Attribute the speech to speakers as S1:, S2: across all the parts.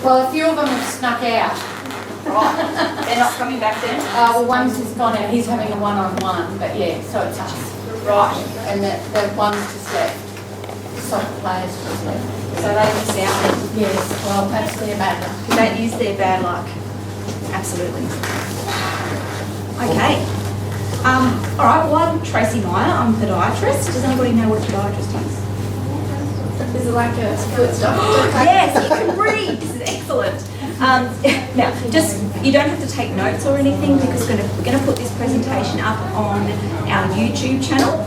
S1: Well, a few of them have snuck out.
S2: Right. They're not coming back then?
S1: Well, one's just gone out. He's having a one-on-one, but yeah, so it's us.
S2: Right.
S1: And the one's just left. The soccer players just left.
S2: So they miss out.
S1: Yes, well, that's their bad luck.
S2: That is their bad luck. Absolutely. Okay. All right, well, I'm Tracey Meyer. I'm a podiatrist. Does anybody know what a podiatrist is?
S1: Is it like a good stuff?
S2: Yes, you can read. This is excellent. Now, just you don't have to take notes or anything because we're going to put this presentation up on our YouTube channel.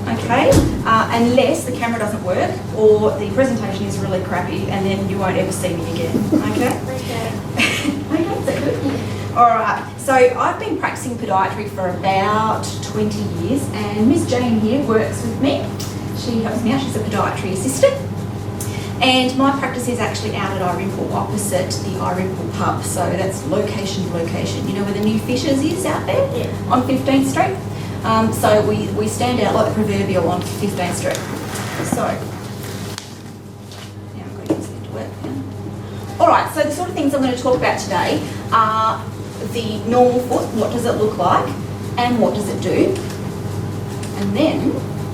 S2: Okay, unless the camera doesn't work or the presentation is really crappy, and then you won't ever see me again. Okay. Okay, is that good? All right. So I've been practicing podiatry for about 20 years, and Miss Jane here works with me. She helps me out. She's a podiatry assistant. And my practice is actually out at Irymple, opposite the Irymple pub. So that's location to location. You know where the new Fishers is out there? Yeah. On 15th Street? So we stand out like the proverbial on 15th Street. So, now I'm going to get to work now. All right, so the sort of things I'm going to talk about today are the normal foot, what does it look like, and what does it do? And then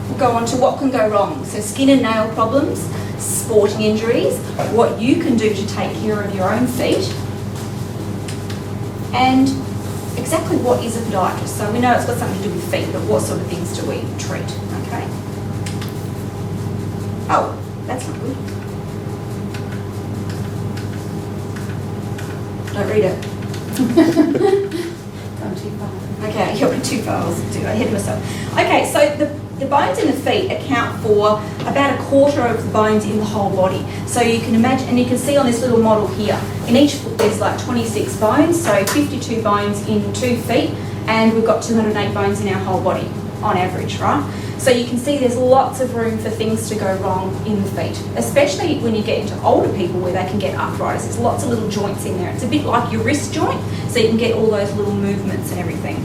S2: we'll go on to what can go wrong. So skin and nail problems, sporting injuries, what you can do to take care of your own feet, and exactly what is a podiatrist. So we know it's got something to do with feet, but what sort of things do we treat? Okay. Oh, that's not good. Don't read it.
S1: Gone too far.
S2: Okay, you're too far. I was ahead of myself. Okay, so the bones in the feet account for about a quarter of the bones in the whole body. So you can imagine, and you can see on this little model here, in each foot there's like 26 bones, so 52 bones in 2 feet, and we've got 208 bones in our whole body on average, right? So you can see there's lots of room for things to go wrong in the feet, especially when you get into older people where they can get arthritis. There's lots of little joints in there. It's a bit like your wrist joint, so you can get all those little movements and everything.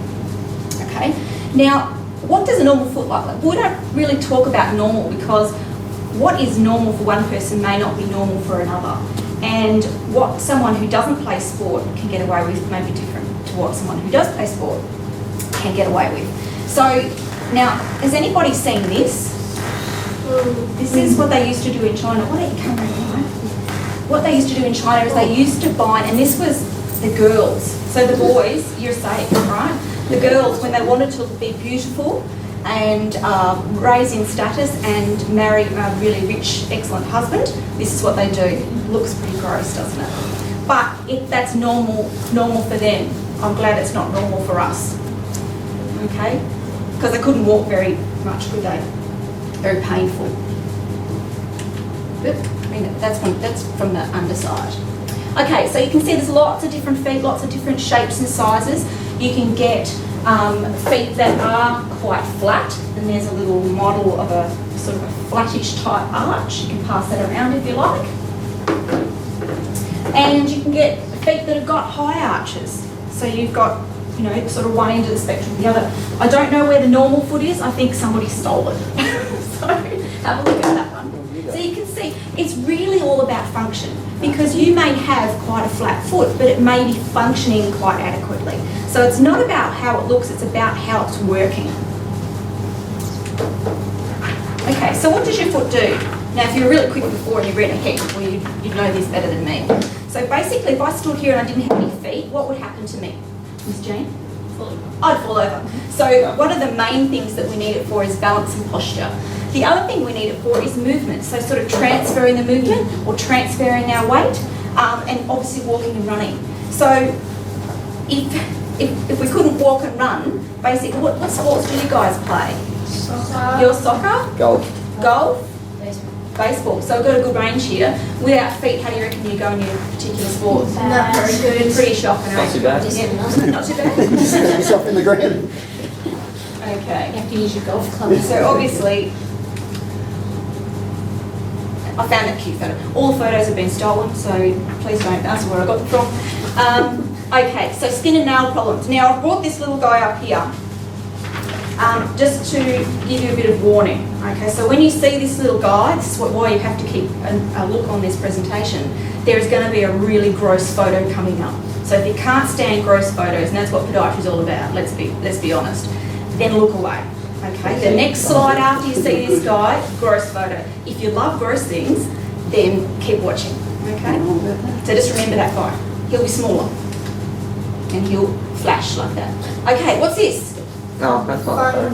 S2: Okay, now what does a normal foot look like? We don't really talk about normal because what is normal for one person may not be normal for another. And what someone who doesn't play sport can get away with may be different to what someone who does play sport can get away with. So now, has anybody seen this? This is what they used to do in China. What are you coming on? What they used to do in China is they used to bind, and this was the girls. So the boys, you're safe, right? The girls, when they wanted to be beautiful and raise in status and marry a really rich, excellent husband, this is what they do. Looks pretty gross, doesn't it? But that's normal for them. I'm glad it's not normal for us. Okay? Because they couldn't walk very much, could they? Very painful. I mean, that's from the underside. Okay, so you can see there's lots of different feet, lots of different shapes and sizes. You can get feet that are quite flat, and there's a little model of a sort of a flattish type arch. You can pass that around if you like. And you can get feet that have got high arches. So you've got, you know, sort of one end of the spectrum, the other. I don't know where the normal foot is. I think somebody stole it. So have a look at that one. So you can see it's really all about function, because you may have quite a flat foot, but it may be functioning quite adequately. So it's not about how it looks, it's about how it's working. Okay, so what does your foot do? Now, if you were really quick before and you read ahead, well, you'd know this better than me. So basically, if I stood here and I didn't have any feet, what would happen to me? Miss Jane? I'd fall over. So one of the main things that we need it for is balance and posture. The other thing we need it for is movement, so sort of transferring the movement or transferring our weight, and obviously walking and running. So if we couldn't walk and run, basically, what sports do you guys play?
S1: Soccer.
S2: Your soccer?
S3: Golf.
S2: Golf? Baseball. So I've got a good range here. Without feet, how do you reckon you go in your particular sport?
S1: Not very good.
S2: Pretty shocking.
S3: Not too bad.
S2: Yeah. Not too bad.
S3: Set yourself in the ground.
S2: Okay.
S1: You have to use your golf club.
S2: So obviously, I found that cute photo. All the photos have been stolen, so please don't ask where I got them from. Okay, so skin and nail problems. Now I've brought this little guy up here just to give you a bit of warning. Okay, so when you see this little guy, this is why you have to keep a look on this presentation. there's going to be a really gross photo coming up. So if you can't stand gross photos, and that's what podiatry is all about, let's be honest, then look away. Okay, the next slide after you see this guy, gross photo. If you love gross things, then keep watching. Okay, so just remember that guy. He'll be smaller, and he'll flash like that. Okay, what's this?
S4: No, that's not fair.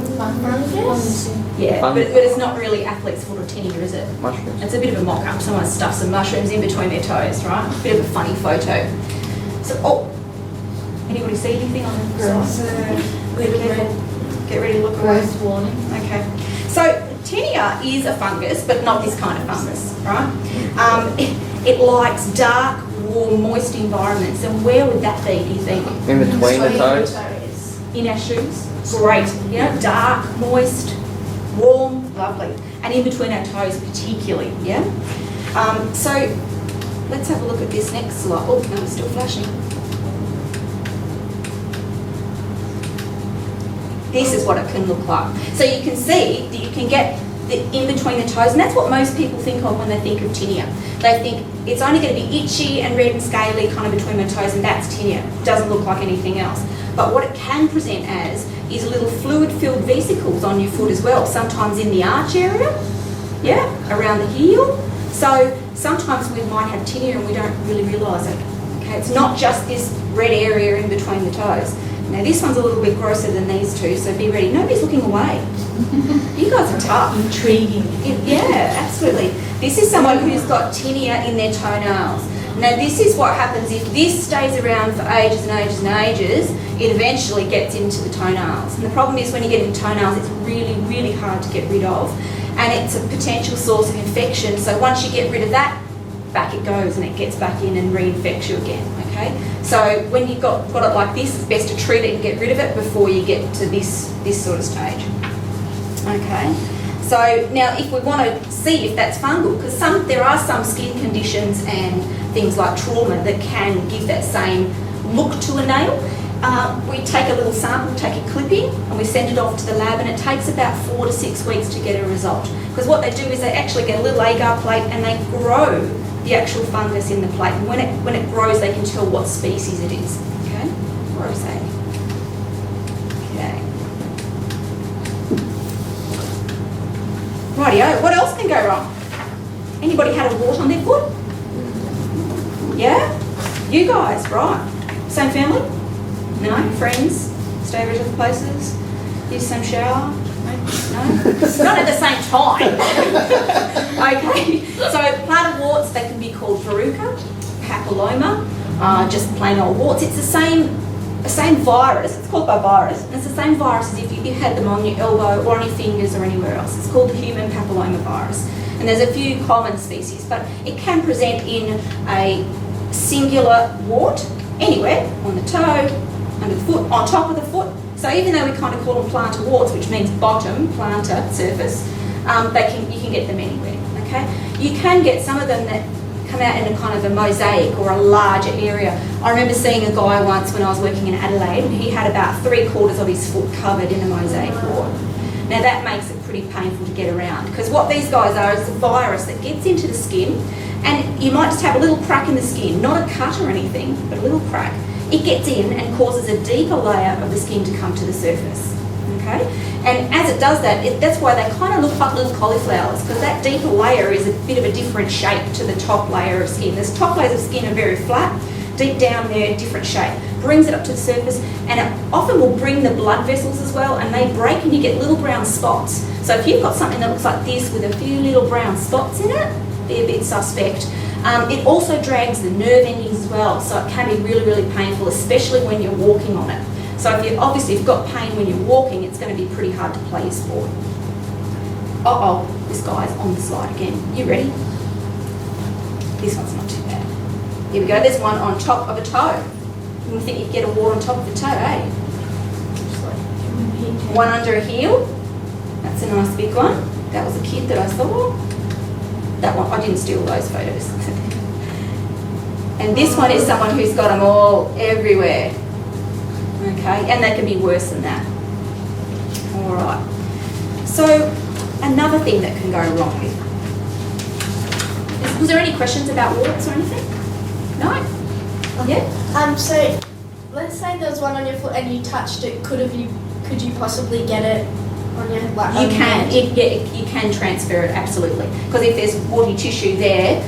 S2: Yeah,
S4: Fun.
S2: but it's not really athlete's foot or tinea, is it?
S4: Mushrooms.
S2: It's a bit of a mock-up. Someone stuffed some mushrooms in between their toes, right? Bit of a funny photo. So, oh, anybody see anything on the side? Be careful. Get ready to look away.
S1: Gross warning.
S2: Okay. So, tinea is a fungus, but not this kind of fungus, right? It likes dark, warm, moist environments. And where would that be, do you think?
S4: In between the toes.
S2: In our shoes. Great. You know, dark, moist, warm, lovely. And in between our toes particularly, yeah? So let's have a look at this next slide. Oh, no, it's still flashing. This is what it can look like. So you can see that you can get the in between the toes, and that's what most people think of when they think of tinea. They think it's only going to be itchy and red and scaly kind of between my toes, and that's tinea. It doesn't look like anything else. But what it can present as is little fluid-filled vesicles on your foot as well, sometimes in the arch area, yeah, around the heel. So sometimes we might have tinea and we don't really realise it. Okay, it's not just this red area in between the toes. Now this one's a little bit grosser than these two, so be ready. Nobody's looking away. You guys are tough.
S1: Intriguing.
S2: Yeah, absolutely. This is someone who's got tinea in their toenails. Now this is what happens if this stays around for ages and ages and ages, it eventually gets into the toenails. And the problem is when you get into toenails, it's really, really hard to get rid of. And it's a potential source of infection. So once you get rid of that, back it goes and it gets back in and reinfects you again, okay? So when you've got it like this, it's best to treat it and get rid of it before you get to this sort of stage. Okay, so now if we want to see if that's fungal, because there are some skin conditions and things like trauma that can give that same look to a nail. We take a little sample, take a clipping, and we send it off to the lab, and it takes about 4 to 6 weeks to get a result. Because what they do is they actually get a little agar plate and they grow the actual fungus in the plate. And when it grows, they can tell what species it is. Okay, rotate. Okay. Rightio, what else can go wrong? Anybody had a wart on their foot? Yeah? You guys, right. Same family? No? Friends? Stay over at other places? Use the same shower? No? Not at the same time. Okay, so plantar warts, they can be called verruca, papilloma, just plain old warts. It's the same virus. It's called by virus. And it's the same virus as if you had them on your elbow or on your fingers or anywhere else. It's called the human papilloma virus. And there's a few common species, but it can present in a singular wart anywhere, on the toe, under the foot, on top of the foot. So even though we kind of call them plantar warts, which means bottom, plantar, surface, you can get them anywhere, okay? You can get some of them that come out in a kind of a mosaic or a larger area. I remember seeing a guy once when I was working in Adelaide, and he had about 3/4 of his foot covered in a mosaic wart. Now that makes it pretty painful to get around, because what these guys are is a virus that gets into the skin, and you might just have a little crack in the skin, not a cut or anything, but a little crack. It gets in and causes a deeper layer of the skin to come to the surface, okay? And as it does that, that's why they kind of look like little cauliflowers, because that deeper layer is a bit of a different shape to the top layer of skin. This top layers of skin are very flat, deep down they're a different shape. Brings it up to the surface, and it often will bring the blood vessels as well, and they break and you get little brown spots. So if you've got something that looks like this with a few little brown spots in it, be a bit suspect. It also drags the nerve endings as well, so it can be really, really painful, especially when you're walking on it. So if you've got pain when you're walking, it's going to be pretty hard to play your sport. Uh-oh, this guy's on the slide again. You ready? This one's not too bad. Here we go, there's one on top of a toe. You think you'd get a wart on top of the toe, eh? One under a heel. That's a nice big one. That was a kid that I saw. That one, I didn't steal those photos. And this one is someone who's got them all everywhere. Okay, and they can be worse than that. All right. So, another thing that can go wrong with. Was there any questions about warts or anything? Yeah.
S5: So let's say there was one on your foot and you touched it. Could you possibly get it on your
S2: You can, you can transfer it, absolutely. Because if there's watery tissue there,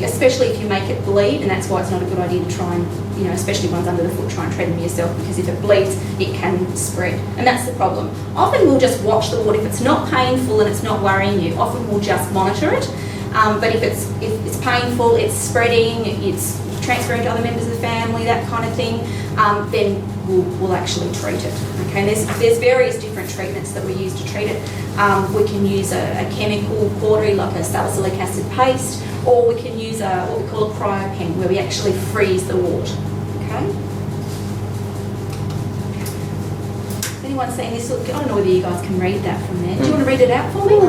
S2: especially if you make it bleed, and that's why it's not a good idea to try and, especially ones under the foot, try and treat them yourself, because if it bleeds, it can spread. And that's the problem. Often we'll just watch the wart. If it's not painful and it's not worrying you, often we'll just monitor it. But if it's painful, it's spreading, it's transferring to other members of the family, that kind of thing, then we'll actually treat it. Okay, and there's various different treatments that we use to treat it. We can use a chemical cautery like a salicylic acid paste, or we can use what we call a cryopen, where we actually freeze the wart. Okay. Has anyone seen this? I don't know whether you guys can read that from there. Do you want to read it out for me?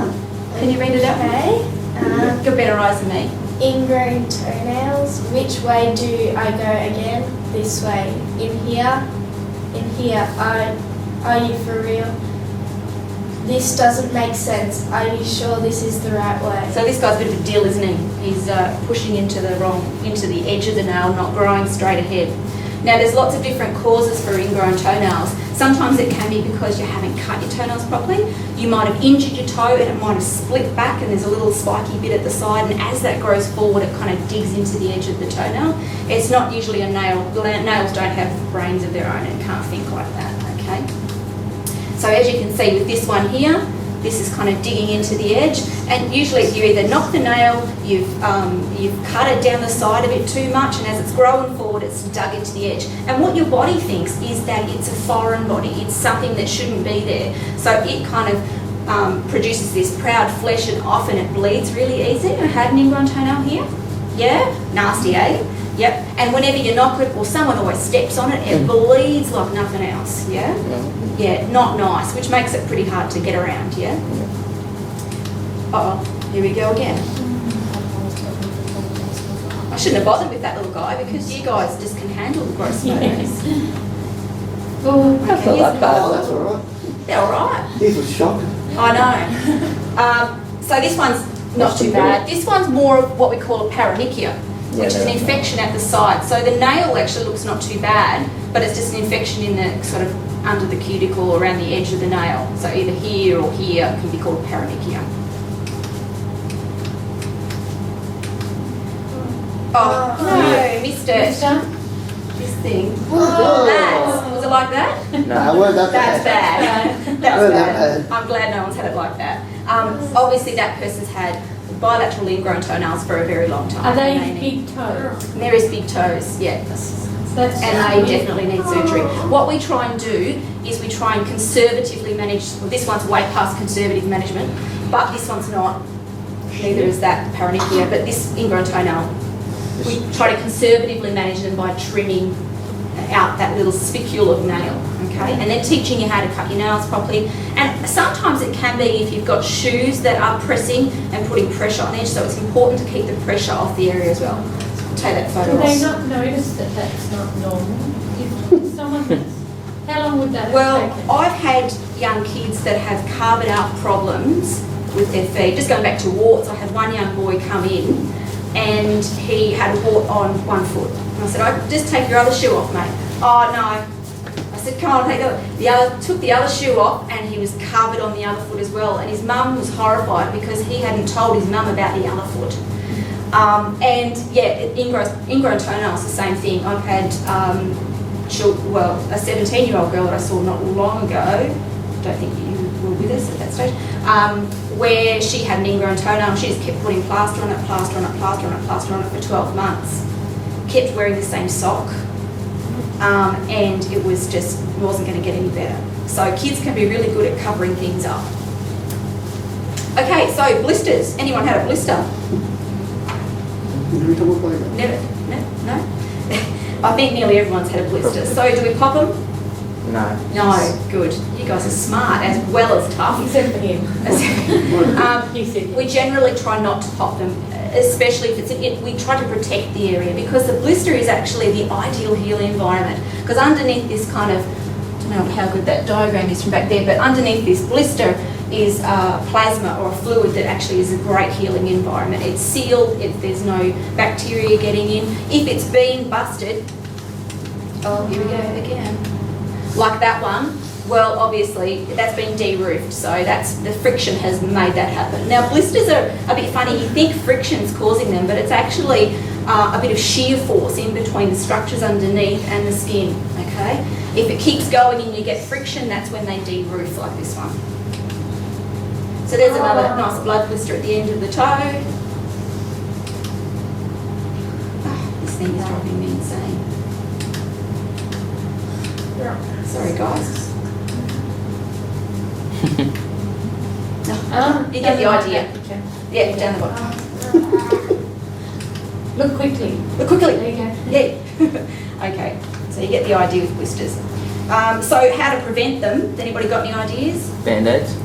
S2: Can you read it out?
S5: Okay.
S2: You've got better eyes than me.
S5: Ingrown toenails. Which way do I go again? This way. In here. In here. Are you for real? This doesn't make sense. Are you sure this is the right way?
S2: So this guy's a bit of a deal, isn't he? He's pushing into the edge of the nail, not growing straight ahead. Now there's lots of different causes for ingrown toenails. Sometimes it can be because you haven't cut your toenails properly. You might have injured your toe and it might have split back and there's a little spiky bit at the side, and as that grows forward it kind of digs into the edge of the toenail. It's not usually a nail. Nails don't have brains of their own and can't think like that, okay? So as you can see with this one here, this is kind of digging into the edge, and usually if you either knock the nail, you've cut it down the side of it too much, and as it's growing forward it's dug into the edge. And what your body thinks is that it's a foreign body, it's something that shouldn't be there. So it kind of produces this proud flesh, and often it bleeds really easy. I had an ingrown toenail here. Yeah? Nasty, eh? Yep. And whenever you knock it, or someone always steps on it, it bleeds like nothing else. Yeah? Yeah, not nice, which makes it pretty hard to get around, yeah? Uh-oh, here we go again. I shouldn't have bothered with that little guy, because you guys just can handle the gross photos.
S1: Oh,
S4: That's not that bad.
S3: Oh, that's all right.
S2: They're all right.
S3: These were shocking.
S2: I know. So this one's not too bad. This one's more of what we call a paronychia, which is an infection at the side. So the nail actually looks not too bad, but it's just an infection in the sort of under the cuticle or around the edge of the nail. So either here or here can be called paronychia. Oh, no, missed it. This thing. That. Was it like that?
S3: No, weren't that
S2: That's
S3: bad.
S2: bad. That was
S3: Weren't that
S2: bad.
S3: bad.
S2: I'm glad no one's had it like that. Obviously that person's had bilateral ingrown toenails for a very long time.
S1: Are they
S2: and
S1: big toes?
S2: There is big toes, yeah.
S1: That's
S2: And they definitely need surgery. What we try and do is we try and conservatively manage, well, this one's way past conservative management, but this one's not. Neither is that paronychia, but this ingrown toenail, we try to conservatively manage them by trimming out that little spicule of nail, okay? And then teaching you how to cut your nails properly. And sometimes it can be if you've got shoes that are pressing and putting pressure on the edge, so it's important to keep the pressure off the area as well. Take that photo.
S1: Do they
S2: Ross.
S1: not notice that that's not normal? If someone has, how long would that have
S2: Well,
S1: taken?
S2: I've had young kids that have carved out problems with their feet. Just going back to warts, I had one young boy come in and he had a wart on one foot. And I said, "Oh, just take your other shoe off, mate." "Oh, no." I said, "Come on, take the other." Took the other shoe off and he was covered on the other foot as well. And his mum was horrified because he hadn't told his mum about the other foot. And yeah, ingrown toenails, the same thing. I've had a 17-year-old girl that I saw not long ago, don't think you were with us at that stage, where she had an ingrown toenail. She just kept putting plaster on it, plaster on it, plaster on it, plaster on it for 12 months. Kept wearing the same sock, and it wasn't going to get any better. So kids can be really good at covering things up. Okay, so blisters. Anyone had a blister?
S3: Did we talk about that?
S2: Never? No? I think nearly everyone's had a blister. So do we pop them?
S4: No.
S2: No, good. You guys are smart as well as tough.
S1: Except for him. He said
S2: We generally try not to pop them, especially if we try to protect the area, because the blister is actually the ideal healing environment. Because underneath this kind of, I don't know how good that diagram is from back there, but underneath this blister is plasma or a fluid that actually is a great healing environment. It's sealed, there's no bacteria getting in. If it's been busted, Oh, here we go again. Like that one. Well, obviously, that's been de-roofed, so that's the friction has made that happen. Now, blisters are a bit funny. You think friction's causing them, but it's actually a bit of shear force in between the structures underneath and the skin, okay? If it keeps going and you get friction, that's when they de-roof like this one. So there's another nice blood blister at the end of the toe. Oh, this thing is driving me insane. Sorry, guys. You get the idea. Yeah, down the bottom.
S1: Look quickly.
S2: Look quickly.
S1: There you go.
S2: Yeah. Okay, so you get the idea with blisters. So how to prevent them? Has anybody got any ideas?
S4: Band-aids.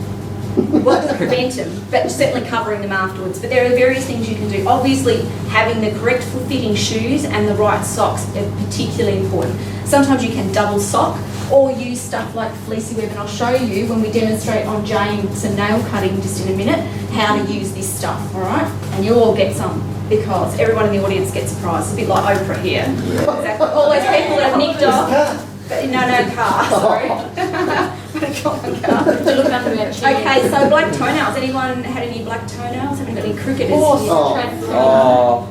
S2: Well, to prevent them, but certainly covering them afterwards. But there are various things you can do. Obviously, having the correct fitting shoes and the right socks are particularly important. Sometimes you can double sock or use stuff like fleecy web, and I'll show you when we demonstrate on James and nail cutting just in a minute how to use this stuff, all right? And you all get some because everyone in the audience gets a prize. It's a bit like Oprah here. Exactly. All those people that have nicked off. But no car, sorry. Car.
S1: To look under our chin.
S2: Okay, so black toenails. Anyone had any black toenails? Haven't got any cricketers here?
S4: Oh.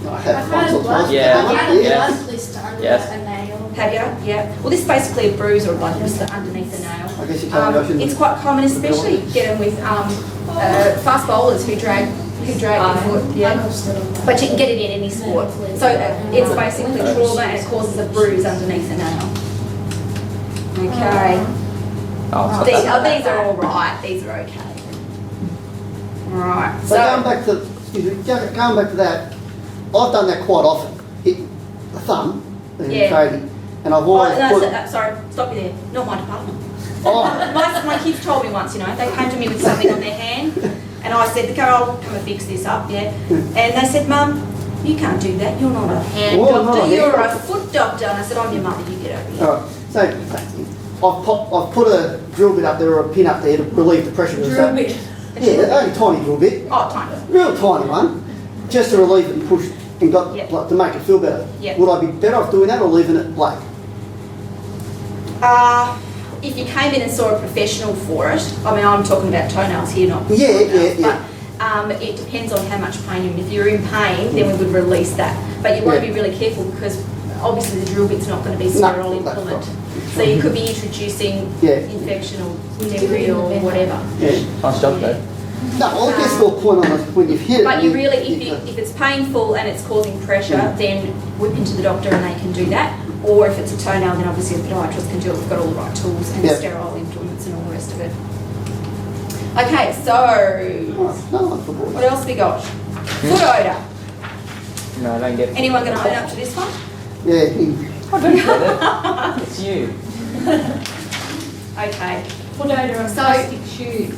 S3: I have once or twice.
S4: Yeah.
S5: I had a
S4: Yes.
S5: blood blister under
S4: Yes.
S5: a nail.
S2: Have you? Yeah. Well, this is basically a bruise or a blood blister underneath the nail.
S3: I guess you told me I shouldn't.
S2: It's quite common, especially get them with fast bowlers who drag their foot. Yeah. But you can get it in any sport. So it's basically trauma and it causes a bruise underneath the nail. Okay.
S4: Oh,
S2: These are all right. These are okay. All right.
S3: So going back to, excuse me, going back to that, I've done that quite often. Hit the thumb in
S2: Yeah.
S3: trading, and I've always put.
S2: Sorry, stop you there. Not my department.
S3: Oh,
S2: My kids told me once, they came to me with something on their hand, and I said, Carol, come and fix this up, yeah. And they said, Mum, you can't do that. You're not a hand
S3: Oh, no,
S2: doctor.
S3: yeah.
S2: You're a foot doctor. And I said, I'm your mother. You get over here.
S3: all right. So I've put a drill bit up there or a pin up there to relieve the pressure.
S1: Drill bit.
S3: Yeah, only tiny drill bit,
S2: Oh, tiny.
S3: real tiny one, just to relieve it and push and got
S2: Yeah.
S3: like to make it feel better.
S2: Yeah.
S3: Would I be better off doing that or leaving it black?
S2: If you came in and saw a professional for it, I mean, I'm talking about toenails here, not
S3: Yeah,
S2: toenails,
S3: yeah.
S2: but it depends on how much pain you're in. If you're in pain, then we would release that. But you want to
S3: Yeah.
S2: be really careful because obviously the drill bit's not going to be sterile
S3: No, that's
S2: implement.
S3: right.
S2: So you could be introducing
S3: Yeah.
S2: infection or debris or whatever.
S3: Yeah.
S4: Nice job, though.
S3: No, well, I guess your point on it when you've hit it.
S2: But you really, if it's painful and it's causing pressure, then whip into the doctor and they can do that. Or if it's a toenail, then obviously a podiatrist can do it. We've got all the right tools and
S3: Yeah.
S2: sterile implements and all the rest of it. Okay, so
S3: No, I forgot.
S2: what else we got? Foot odour.
S4: No, I don't get it.
S2: Anyone going to own up to this one?
S3: Yeah.
S4: I don't get it. It's you.
S2: Okay.
S1: Foot odour and
S2: So-
S1: plastic shoes.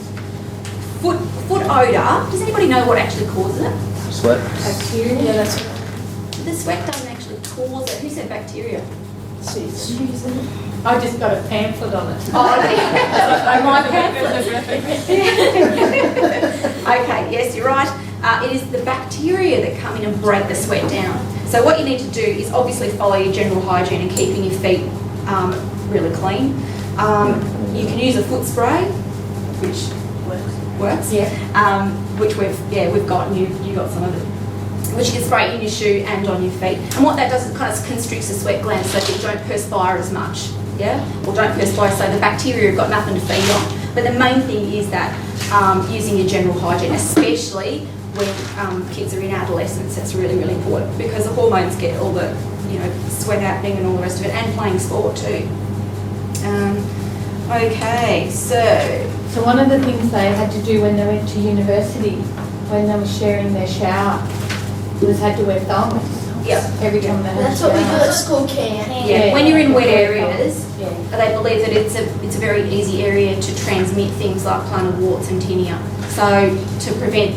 S2: Foot odour. Does anybody know what actually causes it?
S4: Sweat.
S1: Bacteria.
S5: Yeah, that's right.
S2: The sweat doesn't actually cause it. Who said bacteria?
S1: I just got a pamphlet on it.
S2: Oh, okay. My pamphlet. Okay, yes, you're right. It is the bacteria that come in and break the sweat down. So what you need to do is obviously follow your general hygiene and keeping your feet really clean. You can use a foot spray, which works.
S1: Yeah.
S2: Which we've got, and you got some of it. Which you can spray in your shoe and on your feet. And what that does is kind of constricts the sweat glands so that you don't perspire as much. Yeah? Or don't perspire, so the bacteria have got nothing to feed on. But the main thing is that using your general hygiene, especially when kids are in adolescence, that's really, really important because the hormones get all the, sweat happening and all the rest of it, and playing sport too. Okay,
S1: So one of the things they had to do when they went to university, when they were sharing their shower, was had to wear thumbs.
S2: Yep.
S1: Every time they had
S5: That's
S1: a
S5: what we do
S1: shower.
S5: at school camp.
S2: Yeah, when you're in wet areas,
S1: Yeah.
S2: they believe that it's a very easy area to transmit things like plantar warts and tinea. So to prevent,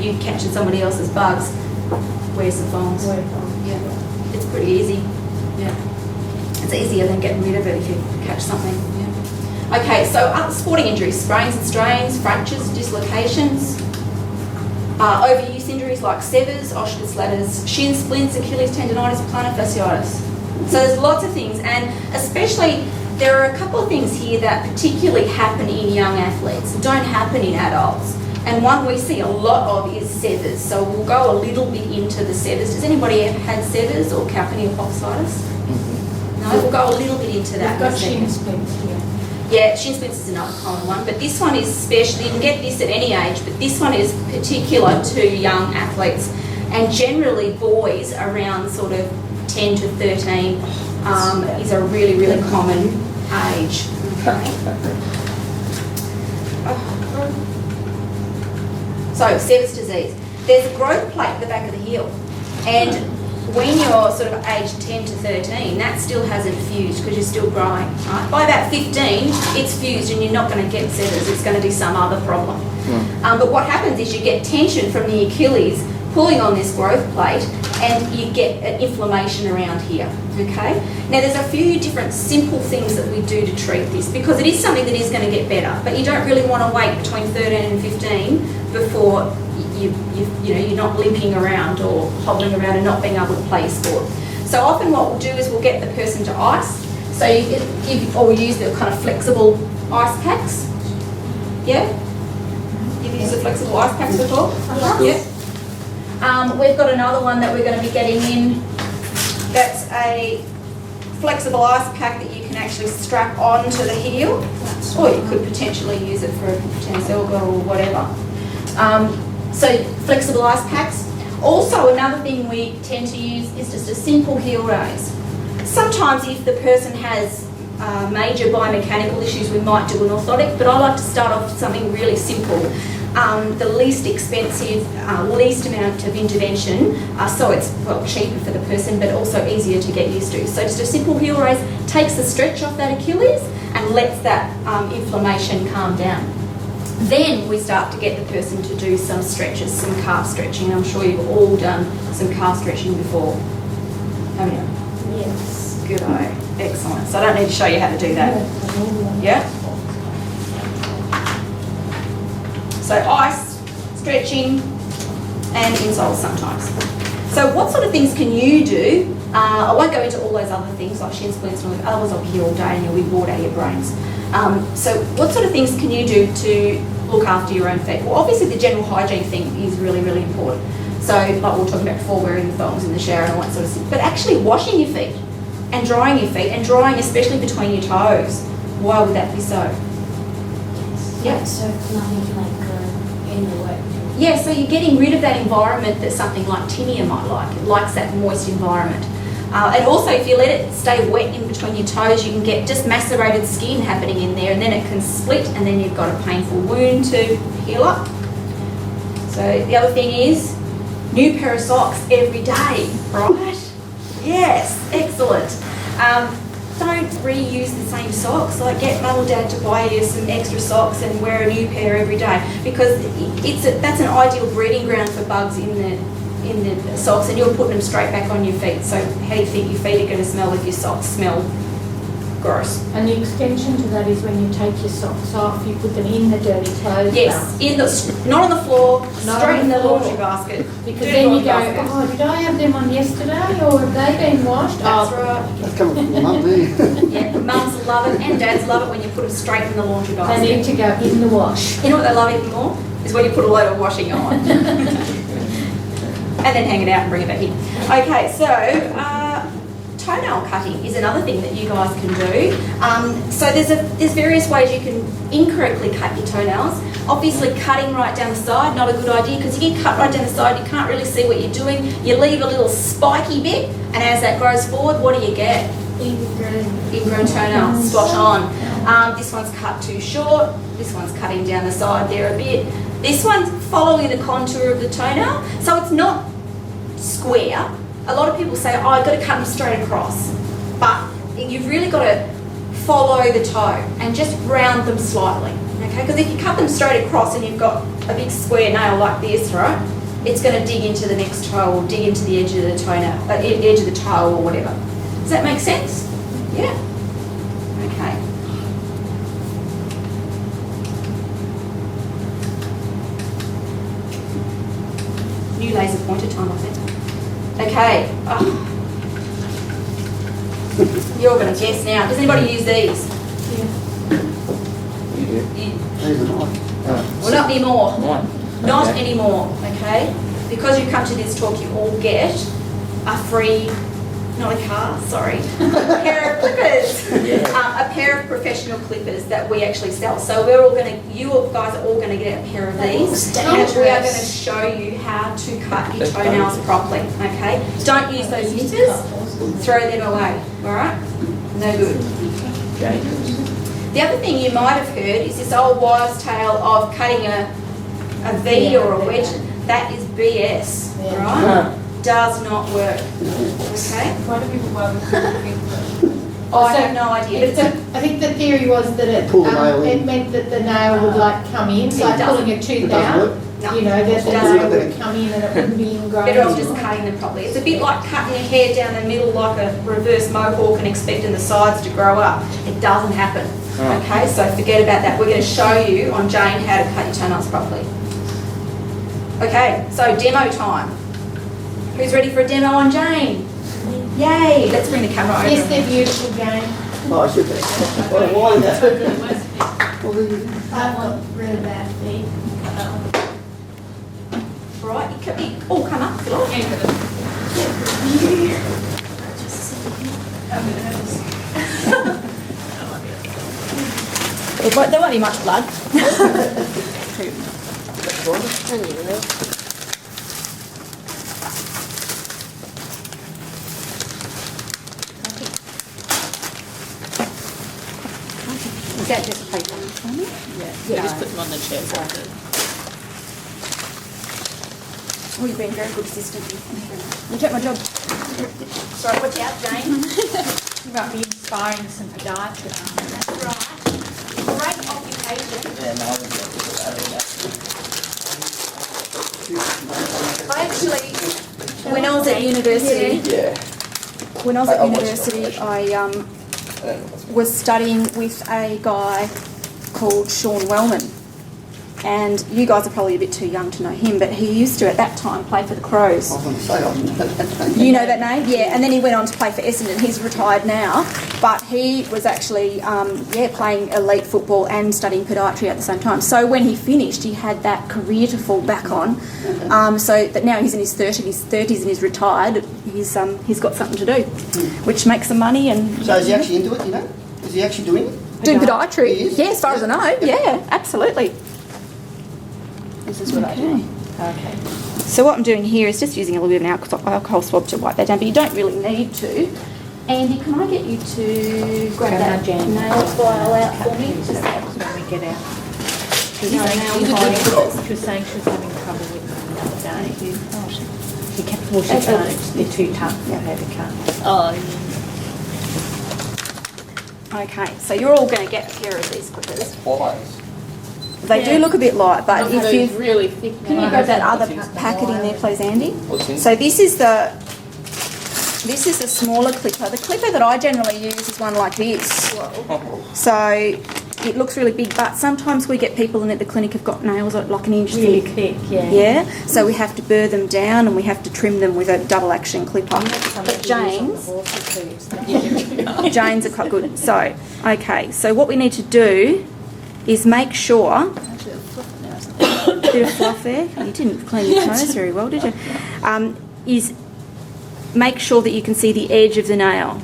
S2: you catching somebody else's bugs, wear some foams.
S1: Wear thumbs.
S2: Yeah, it's pretty easy. Yeah, it's easier than getting rid of it if you catch something. Yeah. Okay, so other sporting injuries, sprains and strains, fractures, dislocations. Overuse injuries like severs, Osgood ladders, shin splints, Achilles tendonitis, plantar fasciitis. So there's lots of things, and especially there are a couple of things here that particularly happen in young athletes, don't happen in adults. And one we see a lot of is severs. So we'll go a little bit into the severs. Does anybody ever had severs or calcaneopopsitis? No, we'll go a little bit into that.
S1: We've got shin splints here.
S2: Yeah, shin splints is another common one, but this one is special. You can get this at any age, but this one is particular to young athletes. And generally boys around sort of 10 to 13 is a really, really common age. Okay. So, Sever's disease. There's a growth plate at the back of the heel, and when you're sort of aged 10 to 13, that still hasn't fused because you're still growing. Right? By about 15, it's fused and you're not going to get severs. It's going to be some other problem. But what happens is you get tension from the Achilles pulling on this growth plate, and you get an inflammation around here, okay? Now there's a few different simple things that we do to treat this, because it is something that is going to get better, but you don't really want to wait between 13 and 15 before you're not limping around or hobbling around and not being able to play sport. So often what we'll do is we'll get the person to ice, so or we use the kind of flexible ice packs. Yeah? You've used the flexible ice packs before? Yeah. We've got another one that we're going to be getting in. That's a flexible ice pack that you can actually strap onto the heel, or you could potentially use it for a tennis elbow or whatever. So flexible ice packs. Also, another thing we tend to use is just a simple heel raise. Sometimes if the person has major biomechanical issues, we might do an orthotic, but I like to start off with something really simple. The least expensive, least amount of intervention, so it's cheaper for the person but also easier to get used to. So just a simple heel raise takes the stretch off that Achilles and lets that inflammation calm down. Then we start to get the person to do some stretches, some calf stretching. I'm sure you've all done some calf stretching before, haven't you?
S5: Yes.
S2: Good eye. Excellent. So I don't need to show you how to do that. Yeah? So ice, stretching, and insoles sometimes. So what sort of things can you do? I won't go into all those other things like shin splints and all that, otherwise I'll be here all day and you'll be bored out of your brains. So what sort of things can you do to look after your own feet? Well, obviously the general hygiene thing is really, really important. So like we were talking about before, wearing the thongs in the shower and all that sort of stuff. But actually washing your feet and drying your feet, and drying especially between your toes. Why would that be so?
S5: Yeah, so nothing like in the work.
S2: Yeah, so you're getting rid of that environment that something like tinea might like. It likes that moist environment. And also if you let it stay wet in between your toes, you can get just macerated skin happening in there, and then it can split and then you've got a painful wound to heal up. So the other thing is, new pair of socks every day, right? Yes, excellent. Don't reuse the same socks. Like get mum or dad to buy you some extra socks and wear a new pair every day, because that's an ideal breeding ground for bugs in the socks, and you're putting them straight back on your feet. So how do you think your feet are going to smell if your socks smell gross?
S1: And the extension to that is when you take your socks off, you put them in the dirty clothes
S2: Yes,
S1: basket.
S2: not on the floor,
S1: Not
S2: straight
S1: on
S2: in
S1: the
S2: the
S1: floor.
S2: laundry basket.
S1: Because
S2: Do it
S1: then
S2: in
S1: you
S2: the
S1: go,
S2: basket.
S1: oh, did I have them on yesterday, or have they been washed?
S2: That's
S1: Oh,
S2: right.
S3: That's coming from your mum, there.
S2: Yeah, mums love it and dads love it when you put them straight in the laundry
S1: They
S2: basket.
S1: need to go in the wash.
S2: You know what they love even more? Is when you put a load of washing on. And then hang it out and bring it back in. Okay, so toenail cutting is another thing that you guys can do. So there's various ways you can incorrectly cut your toenails. Obviously cutting right down the side, not a good idea, because if you cut right down the side, you can't really see what you're doing. You leave a little spiky bit, and as that grows forward, what do you get? Ingrown toenail, spot on. This one's cut too short, this one's cutting down the side there a bit. This one's following the contour of the toenail, so it's not square. A lot of people say, oh, I've got to cut them straight across. But you've really got to follow the toe and just round them slightly, okay? Because if you cut them straight across and you've got a big square nail like this, right, it's going to dig into the next toe or dig into the edge of the toenail, edge of the toe or whatever. Does that make sense? Yeah? Okay. New laser pointer time, I think. Okay. You're all going to guess now. Does anybody use these?
S4: You do.
S3: These are nice.
S2: Well, not anymore.
S4: Mine.
S2: Not
S4: Okay.
S2: anymore, okay? Because you've come to this talk, you all get a free, not a car, sorry, a pair of clippers. A pair of professional clippers that we actually sell. So we're all going to, you guys are all going to get a pair of these. And we are going to show you how to cut your toenails properly, okay? Don't use those nippers, throw them away, all right? No good.
S4: Dangerous.
S2: The other thing you might have heard is this old wives' tale of cutting a V or a wedge. That is BS, right? Does not work. Okay?
S1: Why do people buy the
S2: I have no idea.
S1: I think the theory was that
S3: Pull the nail in.
S1: it meant that the nail would like come in, so
S2: It
S1: like
S2: doesn't.
S1: pulling a tooth
S3: It doesn't
S1: out.
S3: work.
S2: No.
S1: You know, that the
S2: Doesn't
S1: nail
S3: work.
S1: would come in and it wouldn't be ingrown.
S2: Better off just cutting them properly. It's a bit like cutting your hair down the middle like a reverse mohawk and expecting the sides to grow up. It doesn't happen.
S4: Oh.
S2: Okay, so forget about that. We're going to show you on Jane how to cut your toenails properly. Okay, so demo time. Who's ready for a demo on Jane? Yay! Let's bring the camera over.
S1: Yes, they're beautiful, Jane.
S3: Oh, I should be. Why is that? Well,
S5: I've got really bad feet.
S2: Right, you can all come up. There won't be much blood. Is that just paper?
S6: Yeah, just put them on the chair.
S2: Oh, you've been a very good assistant. You took my job. Sorry, watch out, Jane.
S6: You might be inspiring some podiatrists.
S2: That's right. Great occupation.
S4: Yeah, no, I wouldn't be able to do that.
S2: I actually, when I was at university,
S4: Yeah.
S2: when I was
S4: I
S2: at
S4: watched
S2: university,
S4: it.
S2: I was studying with a guy called Sean Wellman. And you guys are probably a bit too young to know him, but he used to, at that time, play for the Crows.
S3: I was going to say, I didn't know that.
S2: You know that name? Yeah, and then he went on to play for Essendon. He's retired now, but he was actually, playing elite football and studying podiatry at the same time. So when he finished, he had that career to fall back on. So that now he's in his 30s and he's retired. He's got something to do, which makes some money and
S3: So is he actually into it, you know? Is he actually doing it?
S2: doing podiatry.
S3: He is?
S2: Yeah, as far as I know. Yeah, absolutely. This is what I do.
S6: Okay.
S2: So what I'm doing here is just using a little bit of an alcohol swab to wipe that down, but you don't really need to. Andy, can I get you to grab
S6: Grab
S2: that
S6: my jam.
S2: nail file out for me?
S6: Just when we get out. She was
S2: No,
S6: saying
S2: now
S6: she was
S2: I'm
S6: having-
S2: fine.
S6: she was saying she was having trouble with them the other day. Oh, she kept, well, she can't, they're too tough for her to cut. Oh,
S2: Okay, so you're all going to get a pair of these clippers.
S4: Wise.
S2: They do look a bit light, but if you
S6: really thick.
S2: can you grab that other packet in there, please, Andy?
S4: What's in?
S2: So this is the smaller clipper. The clipper that I generally use is one like this. So it looks really big, but sometimes we get people in at the clinic who've got nails like an inch
S6: Really
S2: thick.
S6: thick, yeah.
S2: Yeah, so we have to burr them down and we have to trim them with a double action clipper. But Jane's are quite good. So, okay, so what we need to do is make sure. Bit of fluff there. You didn't clean your toes very well, did you? Is make sure that you can see the edge of the nail.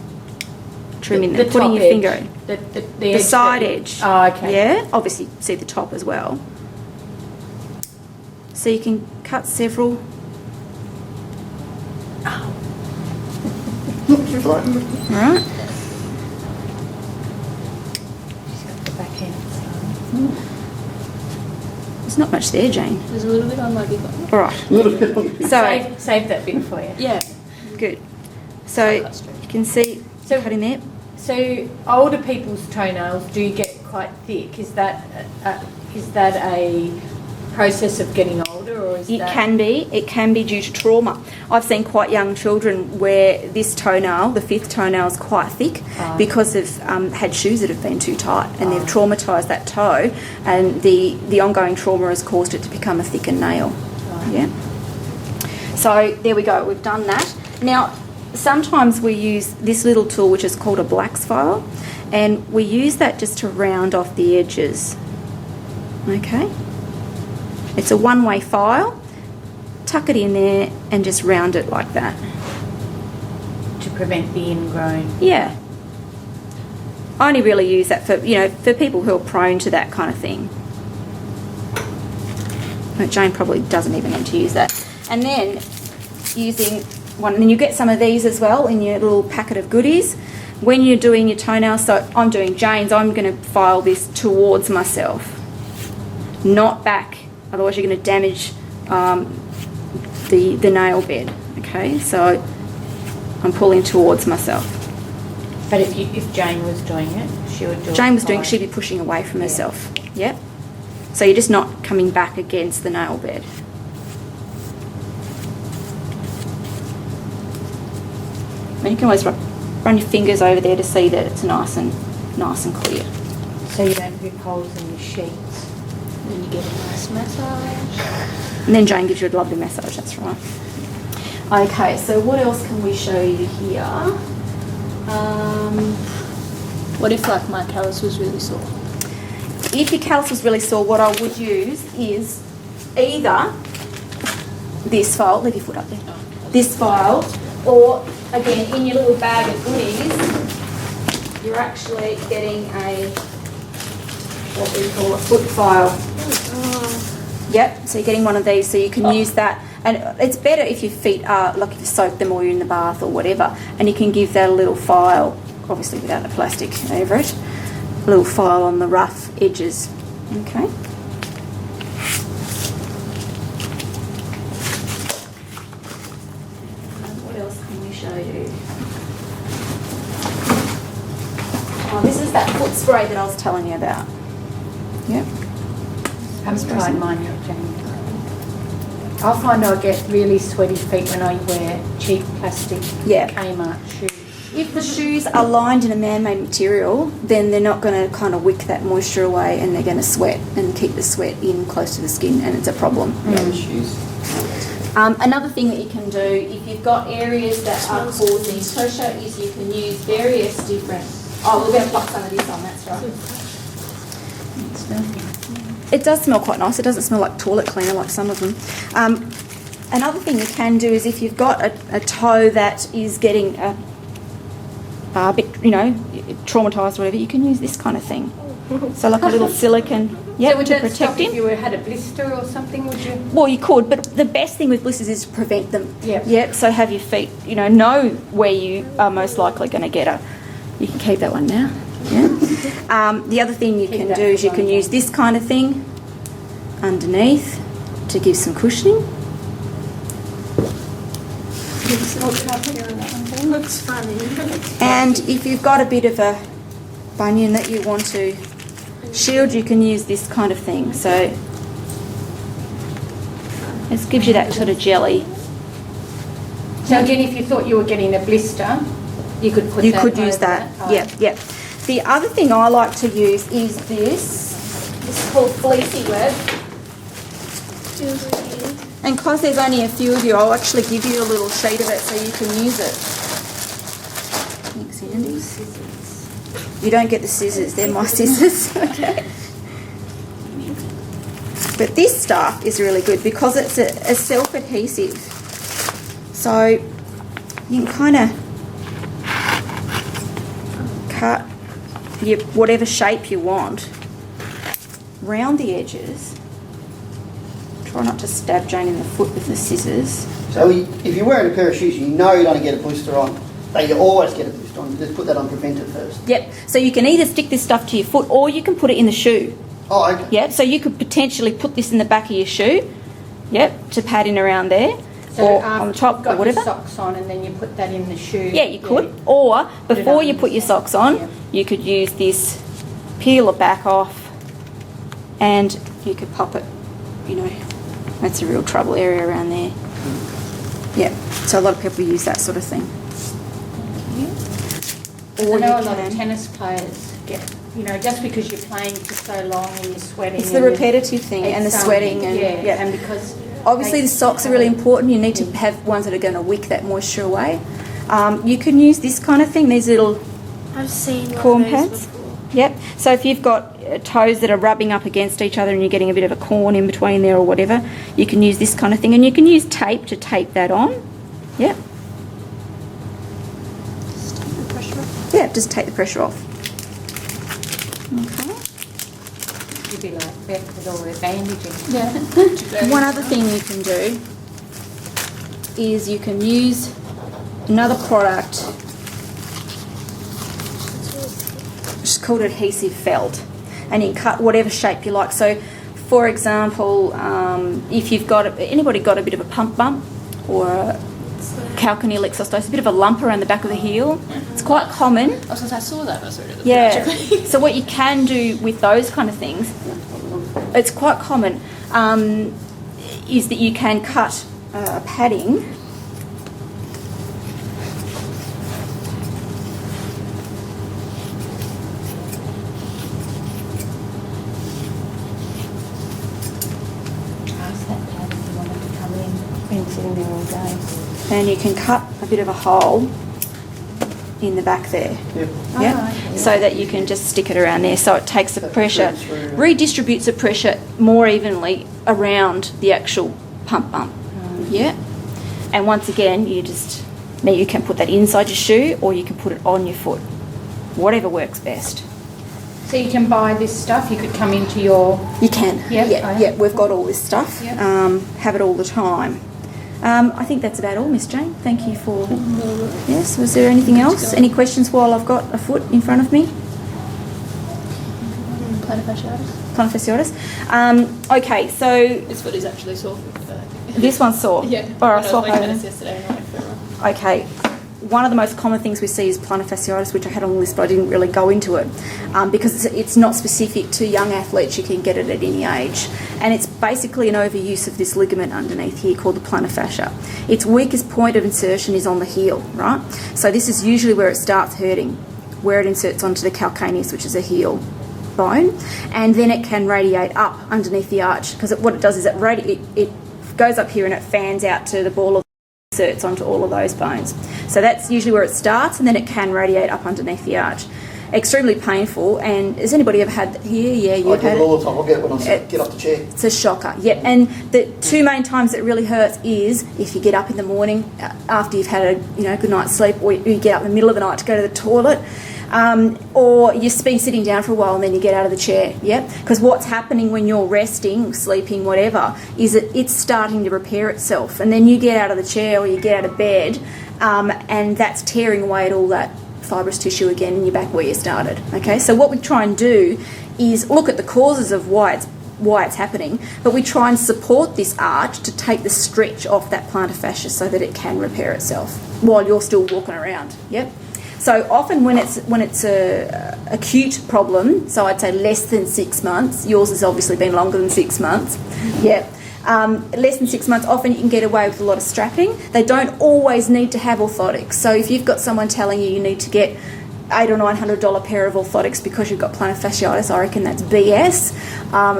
S2: Trimming
S6: The
S2: them, putting
S6: top
S2: your
S6: edge.
S2: finger. The side edge.
S6: Oh, okay.
S2: Yeah, obviously see the top as well. So you can cut several. Right.
S6: The back end.
S2: There's not much there, Jane.
S6: There's a little bit on my big one.
S2: All right. So
S6: Save that bit for you.
S2: yeah, good. So you can see
S6: So-
S2: cutting there.
S6: So older people's toenails do get quite thick. Is that a process of getting older, or is
S2: It
S6: that?
S2: can be due to trauma. I've seen quite young children where this toenail, the fifth toenail, is quite thick because they've had shoes that have been too tight and they've traumatised that toe, and the ongoing trauma has caused it to become a thicker nail.
S6: Right.
S2: Yeah. So there we go. We've done that. Now, sometimes we use this little tool which is called a blacks file, and we use that just to round off the edges. Okay? It's a one-way file. Tuck it in there and just round it like that.
S6: To prevent the ingrown.
S2: Yeah. I only really use that for, you know, for people who are prone to that kind of thing. But Jane probably doesn't even need to use that. And then using one, and you get some of these as well in your little packet of goodies. When you're doing your toenails, so I'm doing Jane's, I'm going to file this towards myself, not back. Otherwise you're going to damage the nail bed. Okay, so I'm pulling towards myself.
S6: But if Jane was doing it, she would do it.
S2: Jane was doing it,
S6: fine.
S2: she'd be pushing away from herself. Yep. So you're just not coming back against the nail bed. And you can always run your fingers over there to see that it's nice and clear.
S6: So you don't rip holes in your sheets.
S5: Then you get a nice massage.
S2: And then Jane gives you a lovely massage, that's right. Okay, so what else can we show you here?
S5: What if like my callus was really sore?
S2: If your callus was really sore, what I would use is either this file, leave your foot up there, this file, or again in your little bag of goodies, you're actually getting a, what we call a foot file. Yep, so you're getting one of these, so you can use that. And it's better if your feet are, like if you soak them or you're in the bath or whatever, and you can give that a little file, obviously without the plastic over it, a little file on the rough edges. Okay. What else can we show you? Oh, this is that foot spray that I was telling you about. Yep.
S6: I've tried mine yet, Jane. I find I get really sweaty feet when I wear cheap plastic Kmart shoes.
S2: If the shoes are lined in a man-made material, then they're not going to kind of wick that moisture away, and they're going to sweat and keep the sweat in close to the skin, and it's a problem.
S4: Shoes.
S2: Another thing that you can do, if you've got areas that are causing pressure, is you can use various different... Oh, we're going to pluck some of this on, that's right. It does smell quite nice. It doesn't smell like toilet cleaner like some of them. Another thing you can do is if you've got a toe that is getting a bit, you know, traumatised or whatever, you can use this kind of thing. So like a little silicone,
S6: So would
S2: to
S6: that
S2: protect
S6: stop
S2: him.
S6: if you had a blister or something, would you?
S2: Well, you could, but the best thing with blisters is to prevent them.
S6: Yep.
S2: Yep. So have your feet, you know where you are most likely going to get a. You can keep that one now. Yeah. The other thing you can do is you can use this kind of thing underneath to give some cushioning.
S5: It looks funny.
S2: And if you've got a bit of a bunion that you want to shield, you can use this kind of thing. So it gives you that sort of jelly.
S6: So again, if you thought you were getting a blister, you could put
S2: You
S6: that
S2: could use
S6: over
S2: that.
S6: Oh.
S2: Yep, yep. The other thing I like to use is this. This is called fleecy web. And because there's only a few of you, I'll actually give you a little sheet of it so you can use it. Thanks, Andy. You don't get the scissors, they're my scissors. Okay. But this stuff is really good because it's a self-adhesive. So you can kind of cut whatever shape you want round the edges. Try not to stab Jane in the foot with the scissors.
S3: So if you're wearing a pair of shoes, you know you're going to get a blister on. But you always get a blister on. You just put that on prevent it first.
S2: Yep. So you can either stick this stuff to your foot or you can put it in the shoe.
S3: Oh, okay.
S2: Yep. So you could potentially put this in the back of your shoe. Yep. To pad in around there.
S6: So
S2: or on the top
S6: you've got
S2: or whatever.
S6: your socks on and then you put that in the shoe.
S2: Yeah, you could. Or
S6: Put it
S2: before
S6: on
S2: you put your socks on,
S6: yeah.
S2: you could use this, peel it back off, and you could pop it, you know. That's a real trouble area around there. Yeah. So a lot of people use that sort of thing.
S6: I know a lot of tennis players get, you know, just because you're playing for so long and you're sweating.
S2: It's the repetitive thing and the sweating and
S6: yeah, and because
S2: obviously the socks are really important. You need to have ones that are going to wick that moisture away. You can use this kind of thing, these little
S5: I've seen one
S2: corn
S5: of those
S2: pads.
S5: before.
S2: Yep. So if you've got toes that are rubbing up against each other and you're getting a bit of a corn in between there or whatever, you can use this kind of thing. And you can use tape to tape that on. Yep.
S5: Just take the pressure off.
S2: Yeah, just take the pressure off. Okay.
S6: You'd be like Beth with all her bandaging.
S2: Yeah. One other thing you can do is you can use another product. It's called adhesive felt, and you can cut whatever shape you like. So, for example, if you've got anybody got a bit of a pump bump or a calcaneal exostosis, a bit of a lump around the back of the heel, it's quite common.
S7: I saw that. I saw it at the
S2: Yeah.
S7: picture.
S2: So what you can do with those kind of things, it's quite common, is that you can cut padding.
S6: Ask that dad if he wanted to come in. Been sitting there all day.
S2: And you can cut a bit of a hole in the back there.
S3: Yep.
S2: Yeah, so that you can just stick it around there, so it takes the pressure, redistributes the pressure more evenly around the actual pump bump. Yeah, and once again, now you can put that inside your shoe or you can put it on your foot, whatever works best.
S6: So you can buy this stuff. You could come into your.
S2: You can.
S6: Yep.
S2: Yeah, we've got all this stuff.
S6: Yep.
S2: Have it all the time. I think that's about all, Miss Jane. Thank you for... Yes, was there anything else? Any questions while I've got a foot in front of me?
S7: Plantar fasciitis.
S2: Plantar fasciitis. Okay, so
S7: This foot is actually sore.
S2: this one's sore.
S7: Yeah.
S2: Or
S7: I
S2: a
S7: was
S2: swap
S7: looking at
S2: over.
S7: this yesterday and I went for a run.
S2: Okay. One of the most common things we see is plantar fasciitis, which I had on the list, but I didn't really go into it because it's not specific to young athletes. You can get it at any age. And it's basically an overuse of this ligament underneath here called the plantar fascia. Its weakest point of insertion is on the heel, right? So this is usually where it starts hurting, where it inserts onto the calcaneus, which is a heel bone, and then it can radiate up underneath the arch because what it does is it goes up here and it fans out to the ball of inserts onto all of those bones. So that's usually where it starts, and then it can radiate up underneath the arch. Extremely painful. And has anybody ever had that here? Yeah, you've
S3: I
S2: had
S3: get it
S2: it.
S3: all the time. I'll get it when I get off the chair.
S2: It's a shocker. Yep. And the two main times it really hurts is if you get up in the morning after you've had a good night's sleep, or you get up in the middle of the night to go to the toilet, or you've been sitting down for a while and then you get out of the chair. Yep. Because what's happening when you're resting, sleeping, whatever, is that it's starting to repair itself, and then you get out of the chair or you get out of bed, and that's tearing away at all that fibrous tissue again and you're back where you started. Okay, so what we try and do is look at the causes of why it's happening, but we try and support this arch to take the stretch off that plantar fascia so that it can repair itself while you're still walking around. Yep. So often when it's a acute problem, so I'd say less than 6 months, yours has obviously been longer than 6 months. Yep. Less than 6 months, often you can get away with a lot of strapping. They don't always need to have orthotics. So if you've got someone telling you need to get $800 or $900 pair of orthotics because you've got plantar fasciitis, I reckon that's BS.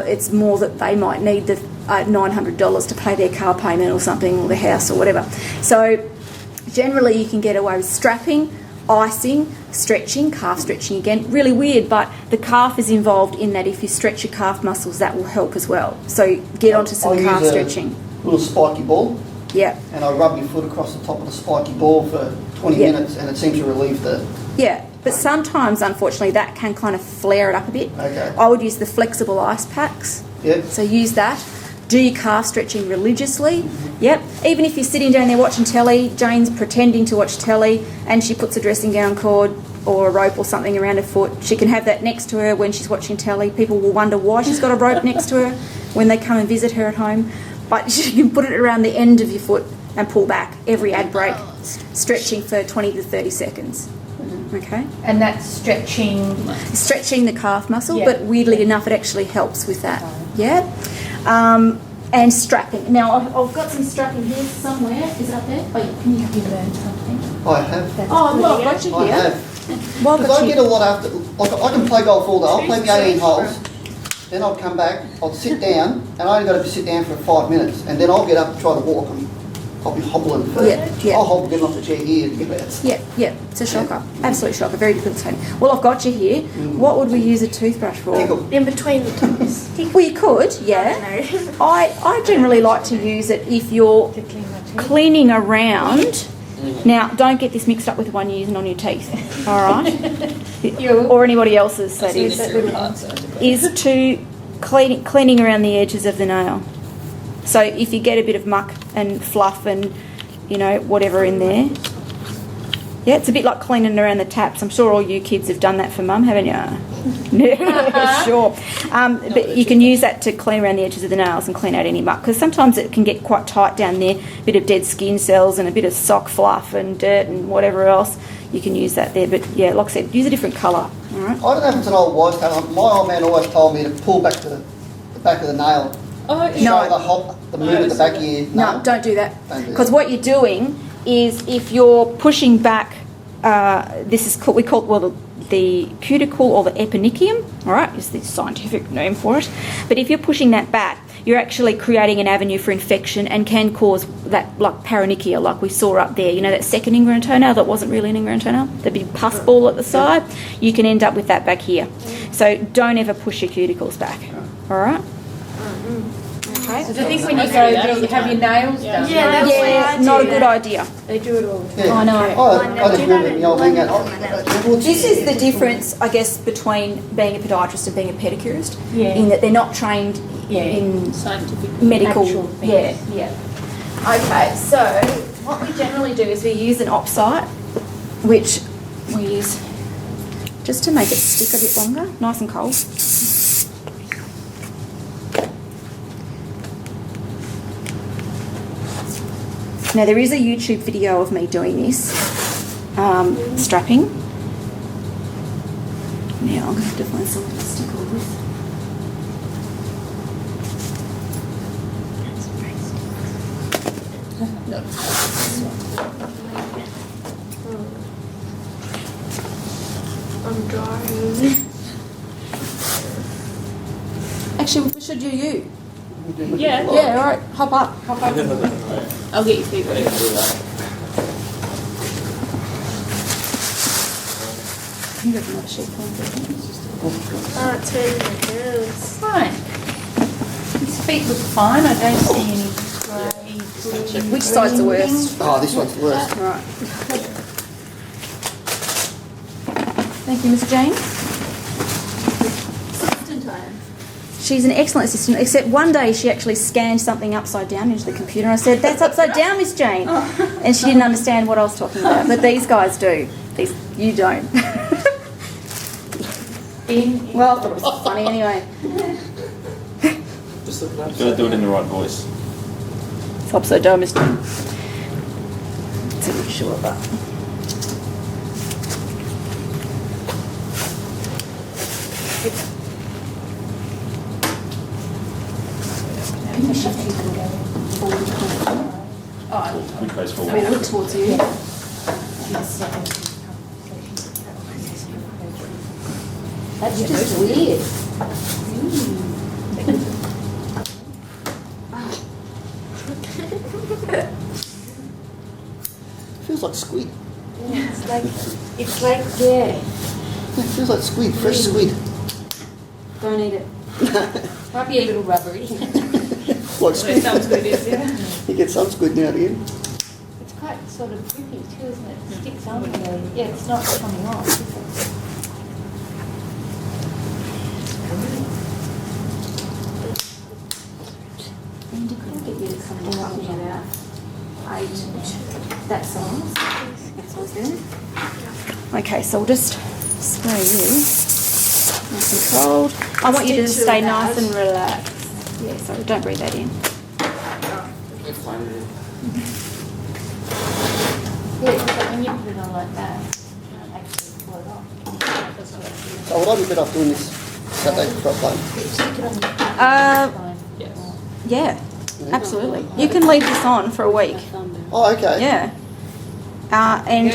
S2: It's more that they might need the $900 to pay their car payment or something, or their house or whatever. So generally you can get away with strapping, icing, stretching, calf stretching again. Really weird, but the calf is involved in that. If you stretch your calf muscles, that will help as well. So get onto some calf stretching.
S3: Little spiky ball,
S2: Yeah.
S3: and I rub your foot across the top of the spiky ball for 20
S2: Yeah.
S3: minutes, and it seems to relieve the...
S2: Yeah, but sometimes, unfortunately, that can kind of flare it up a bit.
S3: Okay.
S2: I would use the flexible ice packs.
S3: Yep.
S2: So use that. Do your calf stretching religiously. Yep. Even if you're sitting down there watching telly, Jane's pretending to watch telly, and she puts a dressing gown cord or a rope or something around her foot, she can have that next to her when she's watching telly. People will wonder why she's got a rope next to her when they come and visit her at home. But she can put it around the end of your foot and pull back every ad break, stretching for 20 to 30 seconds. Okay.
S6: And that's stretching.
S2: Stretching the calf muscle,
S6: Yeah.
S2: but weirdly enough, it actually helps with that. Yeah. And strapping. Now, I've got some strapping here somewhere. Is it up there? Oh, can you learn something?
S3: I have.
S2: Oh, well, I've got you
S3: I
S2: here.
S3: have.
S2: Well,
S3: Because I get a lot after... I can play golf all day. I'll play the 18 holes. Then I'll come back, I'll sit down, and I only got to sit down for 5 minutes, and then I'll get up and try to walk. I'll be hobbling first.
S2: Yeah.
S3: I'll hobble getting off the chair here to get out.
S2: Yeah, it's a shocker. Absolute shocker. Very debilitating. Well, I've got you here. What would we use a toothbrush for?
S3: Tickle.
S5: In between the toes.
S2: Well, you could, yeah.
S5: I don't know.
S2: I generally like to use it if you're cleaning around. Now, don't get this mixed up with the one you're using on your teeth, all right? Or anybody else's, that is. Is to cleaning around the edges of the nail. So if you get a bit of muck and fluff and, you know, whatever in there. Yeah, it's a bit like cleaning around the taps. I'm sure all you kids have done that for mum, haven't you? Yeah, sure. But you can use that to clean around the edges of the nails and clean out any muck, because sometimes it can get quite tight down there, a bit of dead skin cells and a bit of sock fluff and dirt and whatever else. You can use that there. But yeah, like I said, use a different colour. All right.
S3: I don't know if it's an old wives' tale. My old man always told me to pull back to the back of the nail.
S7: Oh,
S3: Show
S2: No.
S3: the move at the back of your nail.
S2: No, don't do that.
S3: Don't do
S2: Because
S3: that.
S2: what you're doing is, if you're pushing back, this is called, we call it, well, the cuticle or the eponychium, all right, is the scientific name for it. But if you're pushing that back, you're actually creating an avenue for infection and can cause that, like paronychia, like we saw up there. You know, that second ingrown toenail that wasn't really an ingrown toenail, the big pus ball at the side. You can end up with that back here. So don't ever push your cuticles back, all right? Okay.
S6: So I think when you go, you have your nails done.
S5: Yeah, that's why I
S2: Yeah,
S5: do
S2: not a
S5: that.
S2: good idea.
S6: They do it all the time.
S3: Yeah.
S2: I know.
S3: I just remember the old man going,
S2: This is the difference, I guess, between being a podiatrist and being a pedicurist,
S6: Yeah.
S2: in that they're not trained
S6: Yeah.
S2: in
S7: Scientific.
S2: medical.
S6: Actual things.
S2: Yeah. Okay, so what we generally do is we use an opsite, which we use just to make it stick a bit longer, nice and cold. Now there is a YouTube video of me doing this, strapping. Now I'm going to have to find something to stick all this.
S5: I'm dying.
S2: Actually, we should do you.
S7: Yeah.
S2: Yeah, all right, hop up.
S7: I'll get your feet ready.
S2: You got another sheet for me.
S5: Oh, it's hurting my nose.
S6: Fine. His feet look fine. I don't see any grey.
S2: Which side's the worst?
S3: oh, this one's the worst.
S2: Right. Thank you, Miss Jane.
S5: Assistant I am.
S2: She's an excellent assistant, except one day she actually scanned something upside down into the computer. And I said, "That's upside down, Miss Jane." And she didn't understand what I was talking about. But these guys do. You don't. Well, I thought it was funny anyway.
S8: You've got to do it in the right voice.
S2: It's upside down, Miss Jane. It's a bit sure, but...
S8: Good face
S2: I
S8: forward.
S2: mean, I look towards you.
S6: That's just weird.
S3: Feels like squid.
S5: It's like, yeah.
S3: Yeah, it feels like squid, fresh squid.
S2: Don't eat it.
S6: Might be a little rubbery.
S3: Like squid.
S7: Sounds good, is yeah.
S3: You get some squid now and again.
S6: It's quite sort of grippy too, isn't it? It sticks on there. Yeah, it's not coming off, is it?
S2: Andy couldn't get you to come in up in about 8, that size. That size there. Okay, so we'll just spray you nice and cold. I want you to
S5: Stick to
S2: stay
S5: it,
S2: nice
S5: guys.
S2: and relaxed. Yeah, sorry, don't breathe that in.
S6: Yeah, because when you put it on like that, you don't actually pull it off. That's what I do.
S3: So would I be better off doing this Saturday before I play?
S6: Stick it on the
S2: Uh,
S7: Yes.
S2: Yeah, absolutely. You can leave this on for a week.
S3: Oh, okay.
S2: Yeah. And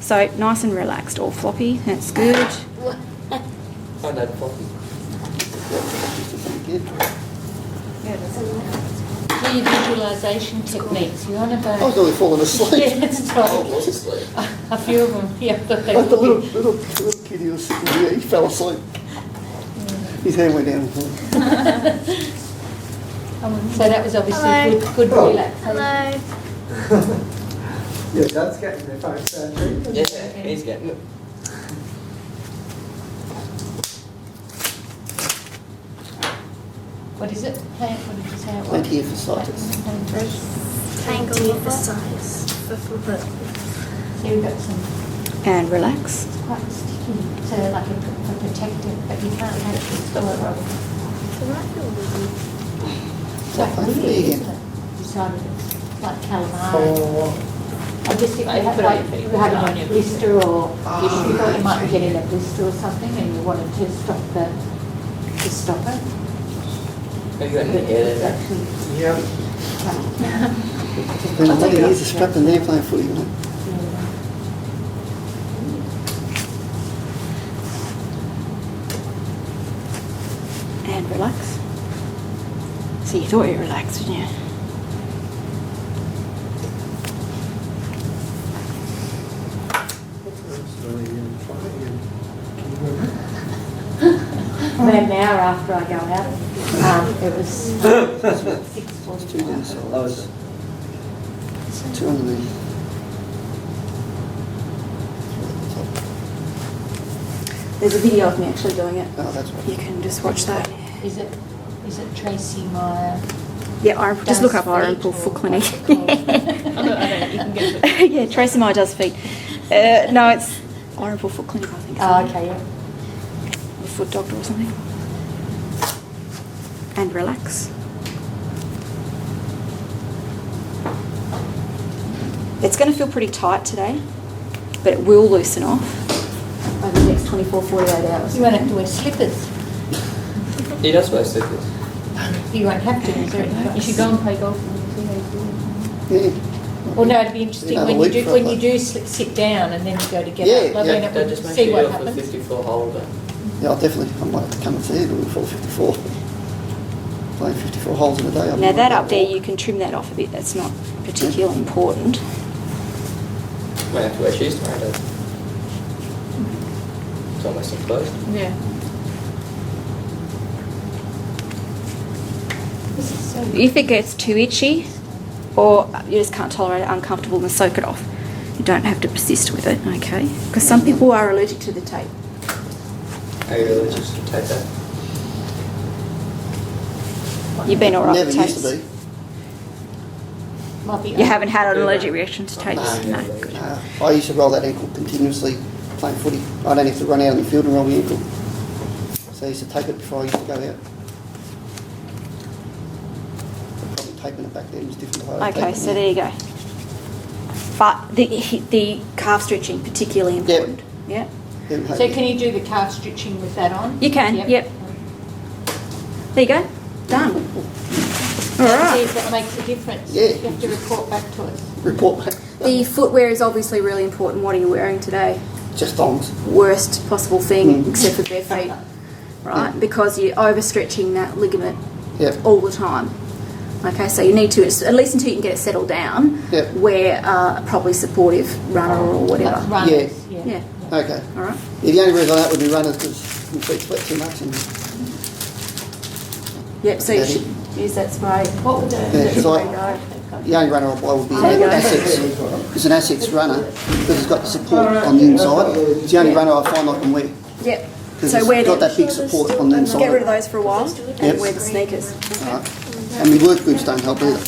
S2: so nice and relaxed, all floppy. That's good.
S4: I know properly.
S3: Good.
S6: Yeah, that's it. your visualisation techniques? You're on
S3: I was
S6: about...
S3: nearly falling asleep.
S6: Yeah, that's
S4: I
S6: right.
S4: was asleep.
S6: A few of them, yeah, but they
S3: Like the
S6: would
S3: little kid who was sitting here, he fell asleep. His hand went down.
S6: So that was obviously
S5: Hello.
S6: good relaxation.
S5: Hello.
S9: Your dad's getting their phone surgery.
S4: Yeah, he's getting it.
S6: What is it? What did you say it was?
S3: Plenty of fasciitis.
S5: Tangle-size for football.
S6: So you've got some,
S2: And relax.
S6: it's quite sticky, so like a protective, but you can't have it store it wrong. It's like
S3: Like
S6: weird,
S3: vegan.
S6: isn't it? Decided it's like calamari.
S9: For
S6: I just if you had like, you had it on your blister or you thought you might be getting a blister or something and you wanted to stop it.
S4: Have you got
S6: But
S4: any hair
S6: it's
S4: there?
S6: actually,
S9: yeah.
S3: It's been a lot of years of strapped in there playing footy, mate.
S2: And relax. So you thought you relaxed, didn't you?
S6: about an hour after I go out, it was 6:45.
S3: Two down sides. Two underneath.
S2: There's a video of me actually doing it.
S3: Oh, that's right.
S2: You can just watch that.
S6: Is it Tracey Meyer?
S2: Yeah, just look up
S6: Does feet
S2: Irymple Foot
S6: or
S2: Clinic.
S6: what's it called?
S7: I don't know, you can get it.
S2: Yeah, Tracey Meyer does feet. No, it's Irymple Foot Clinic, I think.
S6: Oh, okay, yeah.
S2: A foot doctor or something. And relax. It's going to feel pretty tight today, but it will loosen off over the next 24, 48 hours.
S6: You won't have to wear slippers.
S4: He does wear slippers.
S6: You won't have to. Is there? You should go and play golf and see how you do.
S3: Yeah.
S6: Well, no, it'd be interesting
S3: Another
S6: when you
S3: week
S6: do
S3: for it,
S6: sit down and then you go to get
S3: Yeah,
S6: up. I
S3: yeah.
S6: mean, it
S4: That
S6: would
S4: just makes
S6: see
S4: you
S6: what
S4: off a
S6: happens.
S4: 54 holder.
S3: Yeah, I might have to come and see you before 54. Playing 54 holes in a day.
S2: Now that up there, you can trim that off a bit. That's not particularly important.
S4: Might have to wear shoes tomorrow, Dad. It's almost enclosed.
S6: Yeah. This is so
S2: If it gets too itchy or you just can't tolerate it, uncomfortable, then soak it off. You don't have to persist with it, okay? Because some people are allergic to the tape.
S4: Are you allergic to take that?
S2: You've been alright
S3: Never
S2: with
S3: used
S2: tapes.
S3: to be.
S6: might be.
S2: You haven't had an allergic reaction to tapes?
S3: No.
S2: No. Good.
S3: I used to roll that ankle continuously playing footy. I don't have to run out on the field and roll my ankle. So I used to tape it before I used to go out. Probably taping it back then was different. to how I
S2: Okay,
S3: tape it
S2: so
S3: now.
S2: there you go. But the calf stretching, particularly important. Yeah.
S3: Didn't
S6: So
S3: hate
S6: can
S3: me.
S6: you do the calf stretching with that on?
S2: You can, yep. There you go. Done. All
S6: See
S2: right.
S6: if that makes a difference.
S3: Yeah.
S6: You have to report back to us.
S3: Report back.
S2: The footwear is obviously really important. What are you wearing today?
S3: Just thongs.
S2: Worst possible thing,
S3: Mm.
S2: except for bare feet, right?
S3: Yeah.
S2: Because you're overstretching that ligament
S3: Yep.
S2: all the time. Okay, so you need to, at least until you can get it settled down,
S3: Yep.
S2: wear a probably supportive runner or whatever.
S6: Like runners, yeah.
S2: Yeah,
S3: Okay.
S2: all right.
S3: Yeah, the only reason that would be runners because my feet sweat too much and
S2: Yep, so you
S3: Ready?
S2: should use that spray. What would the
S3: Yeah, 'cause
S2: spray
S3: I-
S2: go?
S3: the only runner I'll buy would be
S2: There you go.
S3: Asics. It's an Asics runner because it's got the support on the inside. It's the only runner I find I can wear
S2: Yep.
S3: because
S2: So wear
S3: it's got
S2: them.
S3: that big support on the inside.
S2: Get rid of those for a while and
S3: Yep.
S2: wear the sneakers.
S3: Alright. And my work boots don't help either.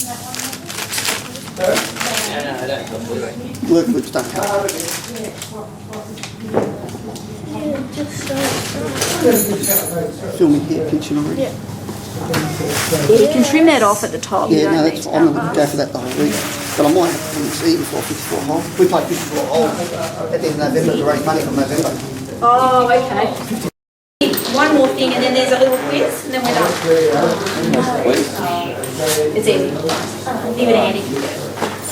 S4: No, I don't help with it.
S3: Work boots don't help. Feel me hair pinching already?
S2: Yeah, you can trim that off at the top. You
S3: Yeah,
S2: don't
S3: no,
S2: need
S3: that's
S2: to
S3: fine. I'm going to go for that the whole week. But I might have to come and see you before 54 holes. We play 54 holes at the end of November to raise money for November.
S2: Oh, okay. One more thing, and then there's a little quiz, and then we're done. It's easy. Even Andy can do it.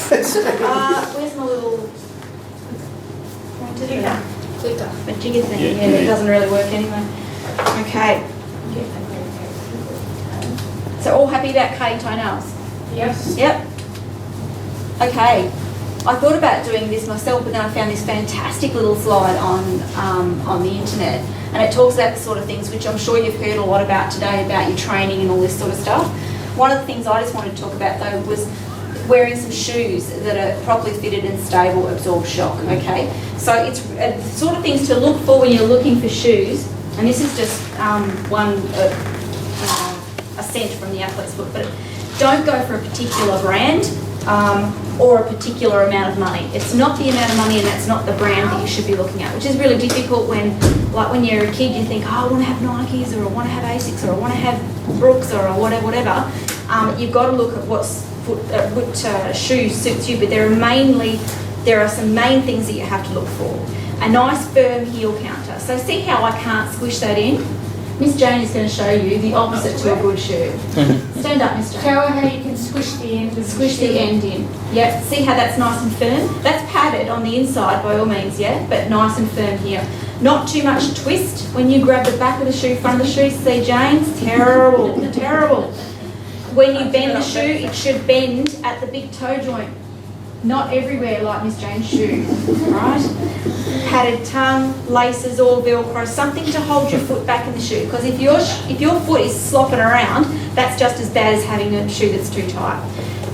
S2: Where's my little clicker? The jigger thing.
S8: Yeah,
S2: Yeah, it doesn't really work anyway. Okay. So all happy about cutting toenails?
S1: Yep.
S2: Yep. Okay. I thought about doing this myself, but then I found this fantastic little slide on the internet, and it talks about the sort of things which I'm sure you've heard a lot about today, about your training and all this sort of stuff. One of the things I just wanted to talk about though was wearing some shoes that are properly fitted and stable, absorb shock. Okay, so it's the sort of things to look for when you're looking for shoes, and this is just a scent from the athlete's foot, but don't go for a particular brand. Or a particular amount of money. It's not the amount of money and that's not the brand that you should be looking at, which is really difficult when you're a kid, you think, oh, I want to have Nikes, or I want to have Asics, or I want to have Brooks, or whatever. You've got to look at what shoes suits you, but there are some main things that you have to look for. A nice firm heel counter. So see how I can't squish that in? Miss Jane is going to show you the opposite to a good shoe. Stand up, Miss Jane.
S1: Show her how you can squish the end.
S2: Squish the end in. Yep. See how that's nice and firm? That's padded on the inside by all means, yeah? But nice and firm here. Not too much twist. When you grab the back of the shoe, front of the shoe, see Jane? It's terrible, terrible. When you bend the shoe, it should bend at the big toe joint. Not everywhere like Miss Jane's shoe, right? Padded tongue, laces or Velcro, something to hold your foot back in the shoe. Because if your foot is slopping around, that's just as bad as having a shoe that's too tight.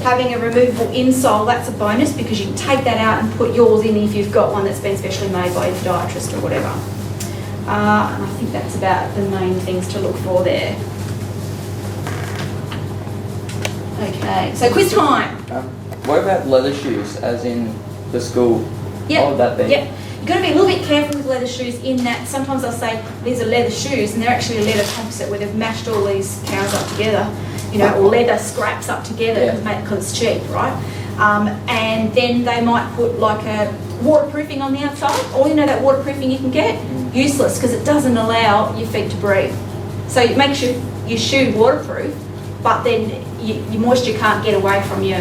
S2: Having a removable insole, that's a bonus because you can take that out and put yours in if you've got one that's been specially made by a podiatrist or whatever. And I think that's about the main things to look for there. Okay, so quiz time.
S4: What about leather shoes, as in the school? What would that be?
S2: Yep. You've got to be a little bit careful with leather shoes in that sometimes I'll say these are leather shoes and they're actually a leather composite where they've mashed all these cows up together, or leather scraps up together because it's cheap, right? And then they might put like a waterproofing on the outside, or that waterproofing you can get, useless because it doesn't allow your feet to breathe. So it makes your shoe waterproof, but then your moisture can't get away from your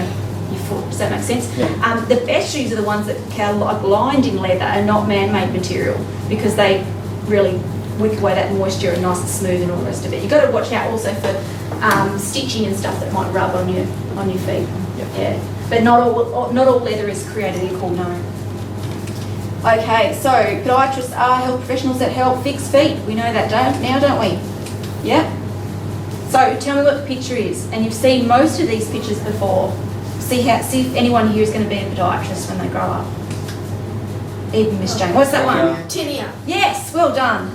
S2: foot. Does that make sense?
S4: Yeah.
S2: The best shoes are the ones that are lined in leather and not man-made material because they really wick away that moisture and nice and smooth and all the rest of it. You've got to watch out also for stitching and stuff that might rub on your feet. Yeah. But not all leather is created equal, no. Okay, so podiatrists are health professionals that help fix feet. We know that now, don't we? Yeah? So tell me what the picture is. And you've seen most of these pictures before. See if anyone here is going to be a podiatrist when they grow up. Even Miss Jane. What's that one?
S5: Tinea.
S2: Yes, well done.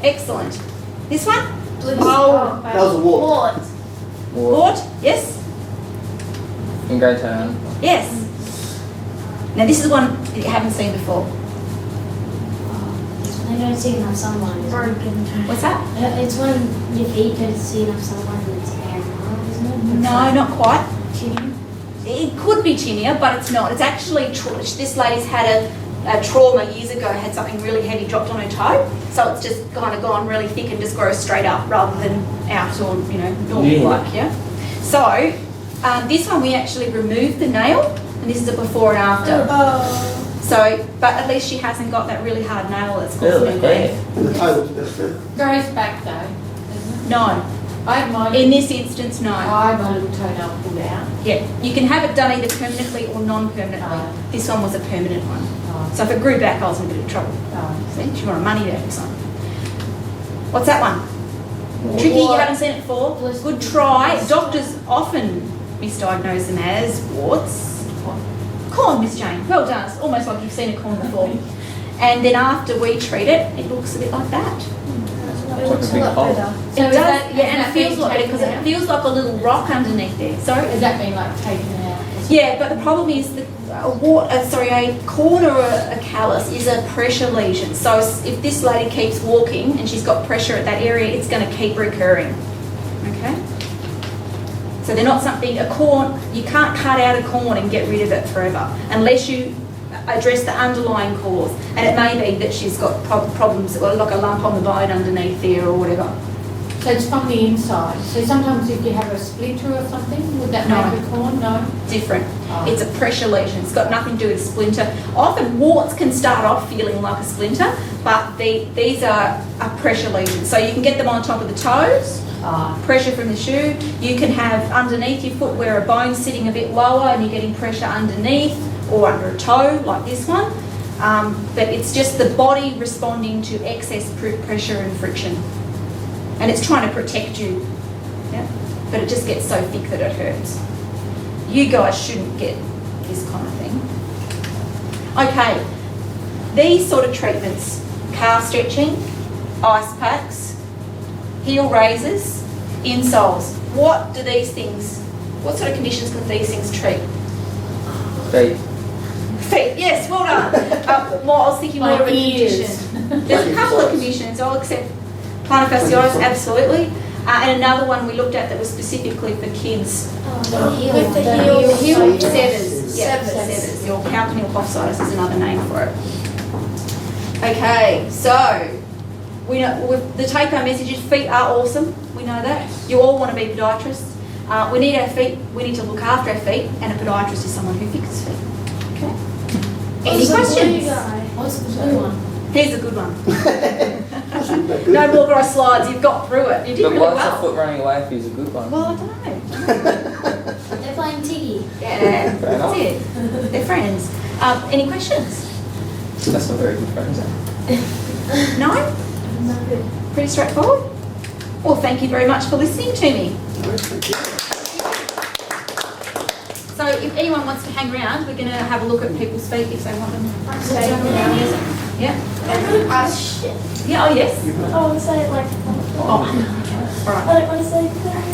S2: Excellent. This one?
S3: That was a wart.
S2: Wart? Yes?
S4: In grade 10.
S2: Yes. Now this is one that you haven't seen before.
S10: I don't see enough sunlight.
S2: What's that?
S10: It's when your feet don't see enough sunlight and it's hair, isn't it?
S2: No, not quite.
S10: Tinea.
S2: It could be tinea, but it's not. It's actually, this lady's had a trauma years ago, had something really heavy dropped on her toe, so it's just kind of gone really thick and just grows straight up rather than out or, normal like, yeah? So, this one we actually removed the nail, and this is a before and after. So, but at least she hasn't got that really hard nail that's causing her there.
S3: And the toe looks better too.
S1: Grows back though, doesn't it?
S2: No.
S1: I have mine.
S2: In this instance, no.
S1: I have my little toenail pulled out.
S2: Yeah, you can have it done either permanently or non-permanently.
S1: Oh.
S2: This one was a permanent one.
S1: Oh.
S2: So if it grew back, I was in a bit of trouble.
S1: Oh.
S2: See, she wanted money there for something. What's that one? Tricky, you haven't seen it before? Good try. Doctors often misdiagnose them as warts. Corn, Miss Jane. Well done. It's almost like you've seen a corn before. And then after we treat it, it looks a bit like that.
S10: It looks a lot better.
S2: So it does, and it feels like it because it feels like a little rock underneath there. Sorry?
S1: Has that been like taken out?
S2: Yeah, but the problem is that a corn or a callus is a pressure lesion. So if this lady keeps walking and she's got pressure at that area, it's going to keep recurring. Okay? So they're not something, a corn, you can't cut out a corn and get rid of it forever unless you address the underlying cause. And it may be that she's got problems, like a lump on the bone underneath there or whatever.
S1: So it's from the inside. So sometimes if you have a splinter or something, would that
S2: No.
S1: make a corn? No.
S2: Different.
S1: Oh.
S2: It's a pressure lesion. It's got nothing to do with a splinter. Often warts can start off feeling like a splinter, but these are a pressure lesion. So you can get them on top of the toes, pressure from the shoe. You can have underneath your foot where a bone's sitting a bit lower and you're getting pressure underneath or under a toe like this one. But it's just the body responding to excess pressure and friction. And it's trying to protect you. Yeah? But it just gets so thick that it hurts. You guys shouldn't get this kind of thing. Okay, these sort of treatments, calf stretching, ice packs, heel raisers, insoles. What sort of conditions can these things treat? Feet, yes, well done. I was thinking more of a condition. There's a couple of conditions. I'll accept plantar fasciitis, absolutely. And another one we looked at that was specifically for kids.
S5: With the heel.
S2: Severs. Yeah, severs. Your calcaneal fasciitis is another name for it. Okay, so we know with the take-home message is feet are awesome. We know that. You all want to be podiatrists. We need our feet. We need to look after our feet, and a podiatrist is someone who fixes feet. Okay. Any questions?
S10: What's the blue one?
S2: Here's a good one. No more gross slides. You've got through it. You did
S4: But
S2: really
S4: why's
S2: well.
S4: the foot running away if he's a good one?
S2: Well, I don't know.
S10: They're playing Tiggy.
S2: Yeah, that's it. They're friends. Any questions?
S4: That's not very good friends.
S2: No? Pretty straightforward? Well, thank you very much for listening to me. So if anyone wants to hang around, we're going to have a look at people's feet if they want them. Yeah? Yeah, oh yes.
S5: I want to say it like.
S2: Oh, okay. All right.
S5: I don't want to say that.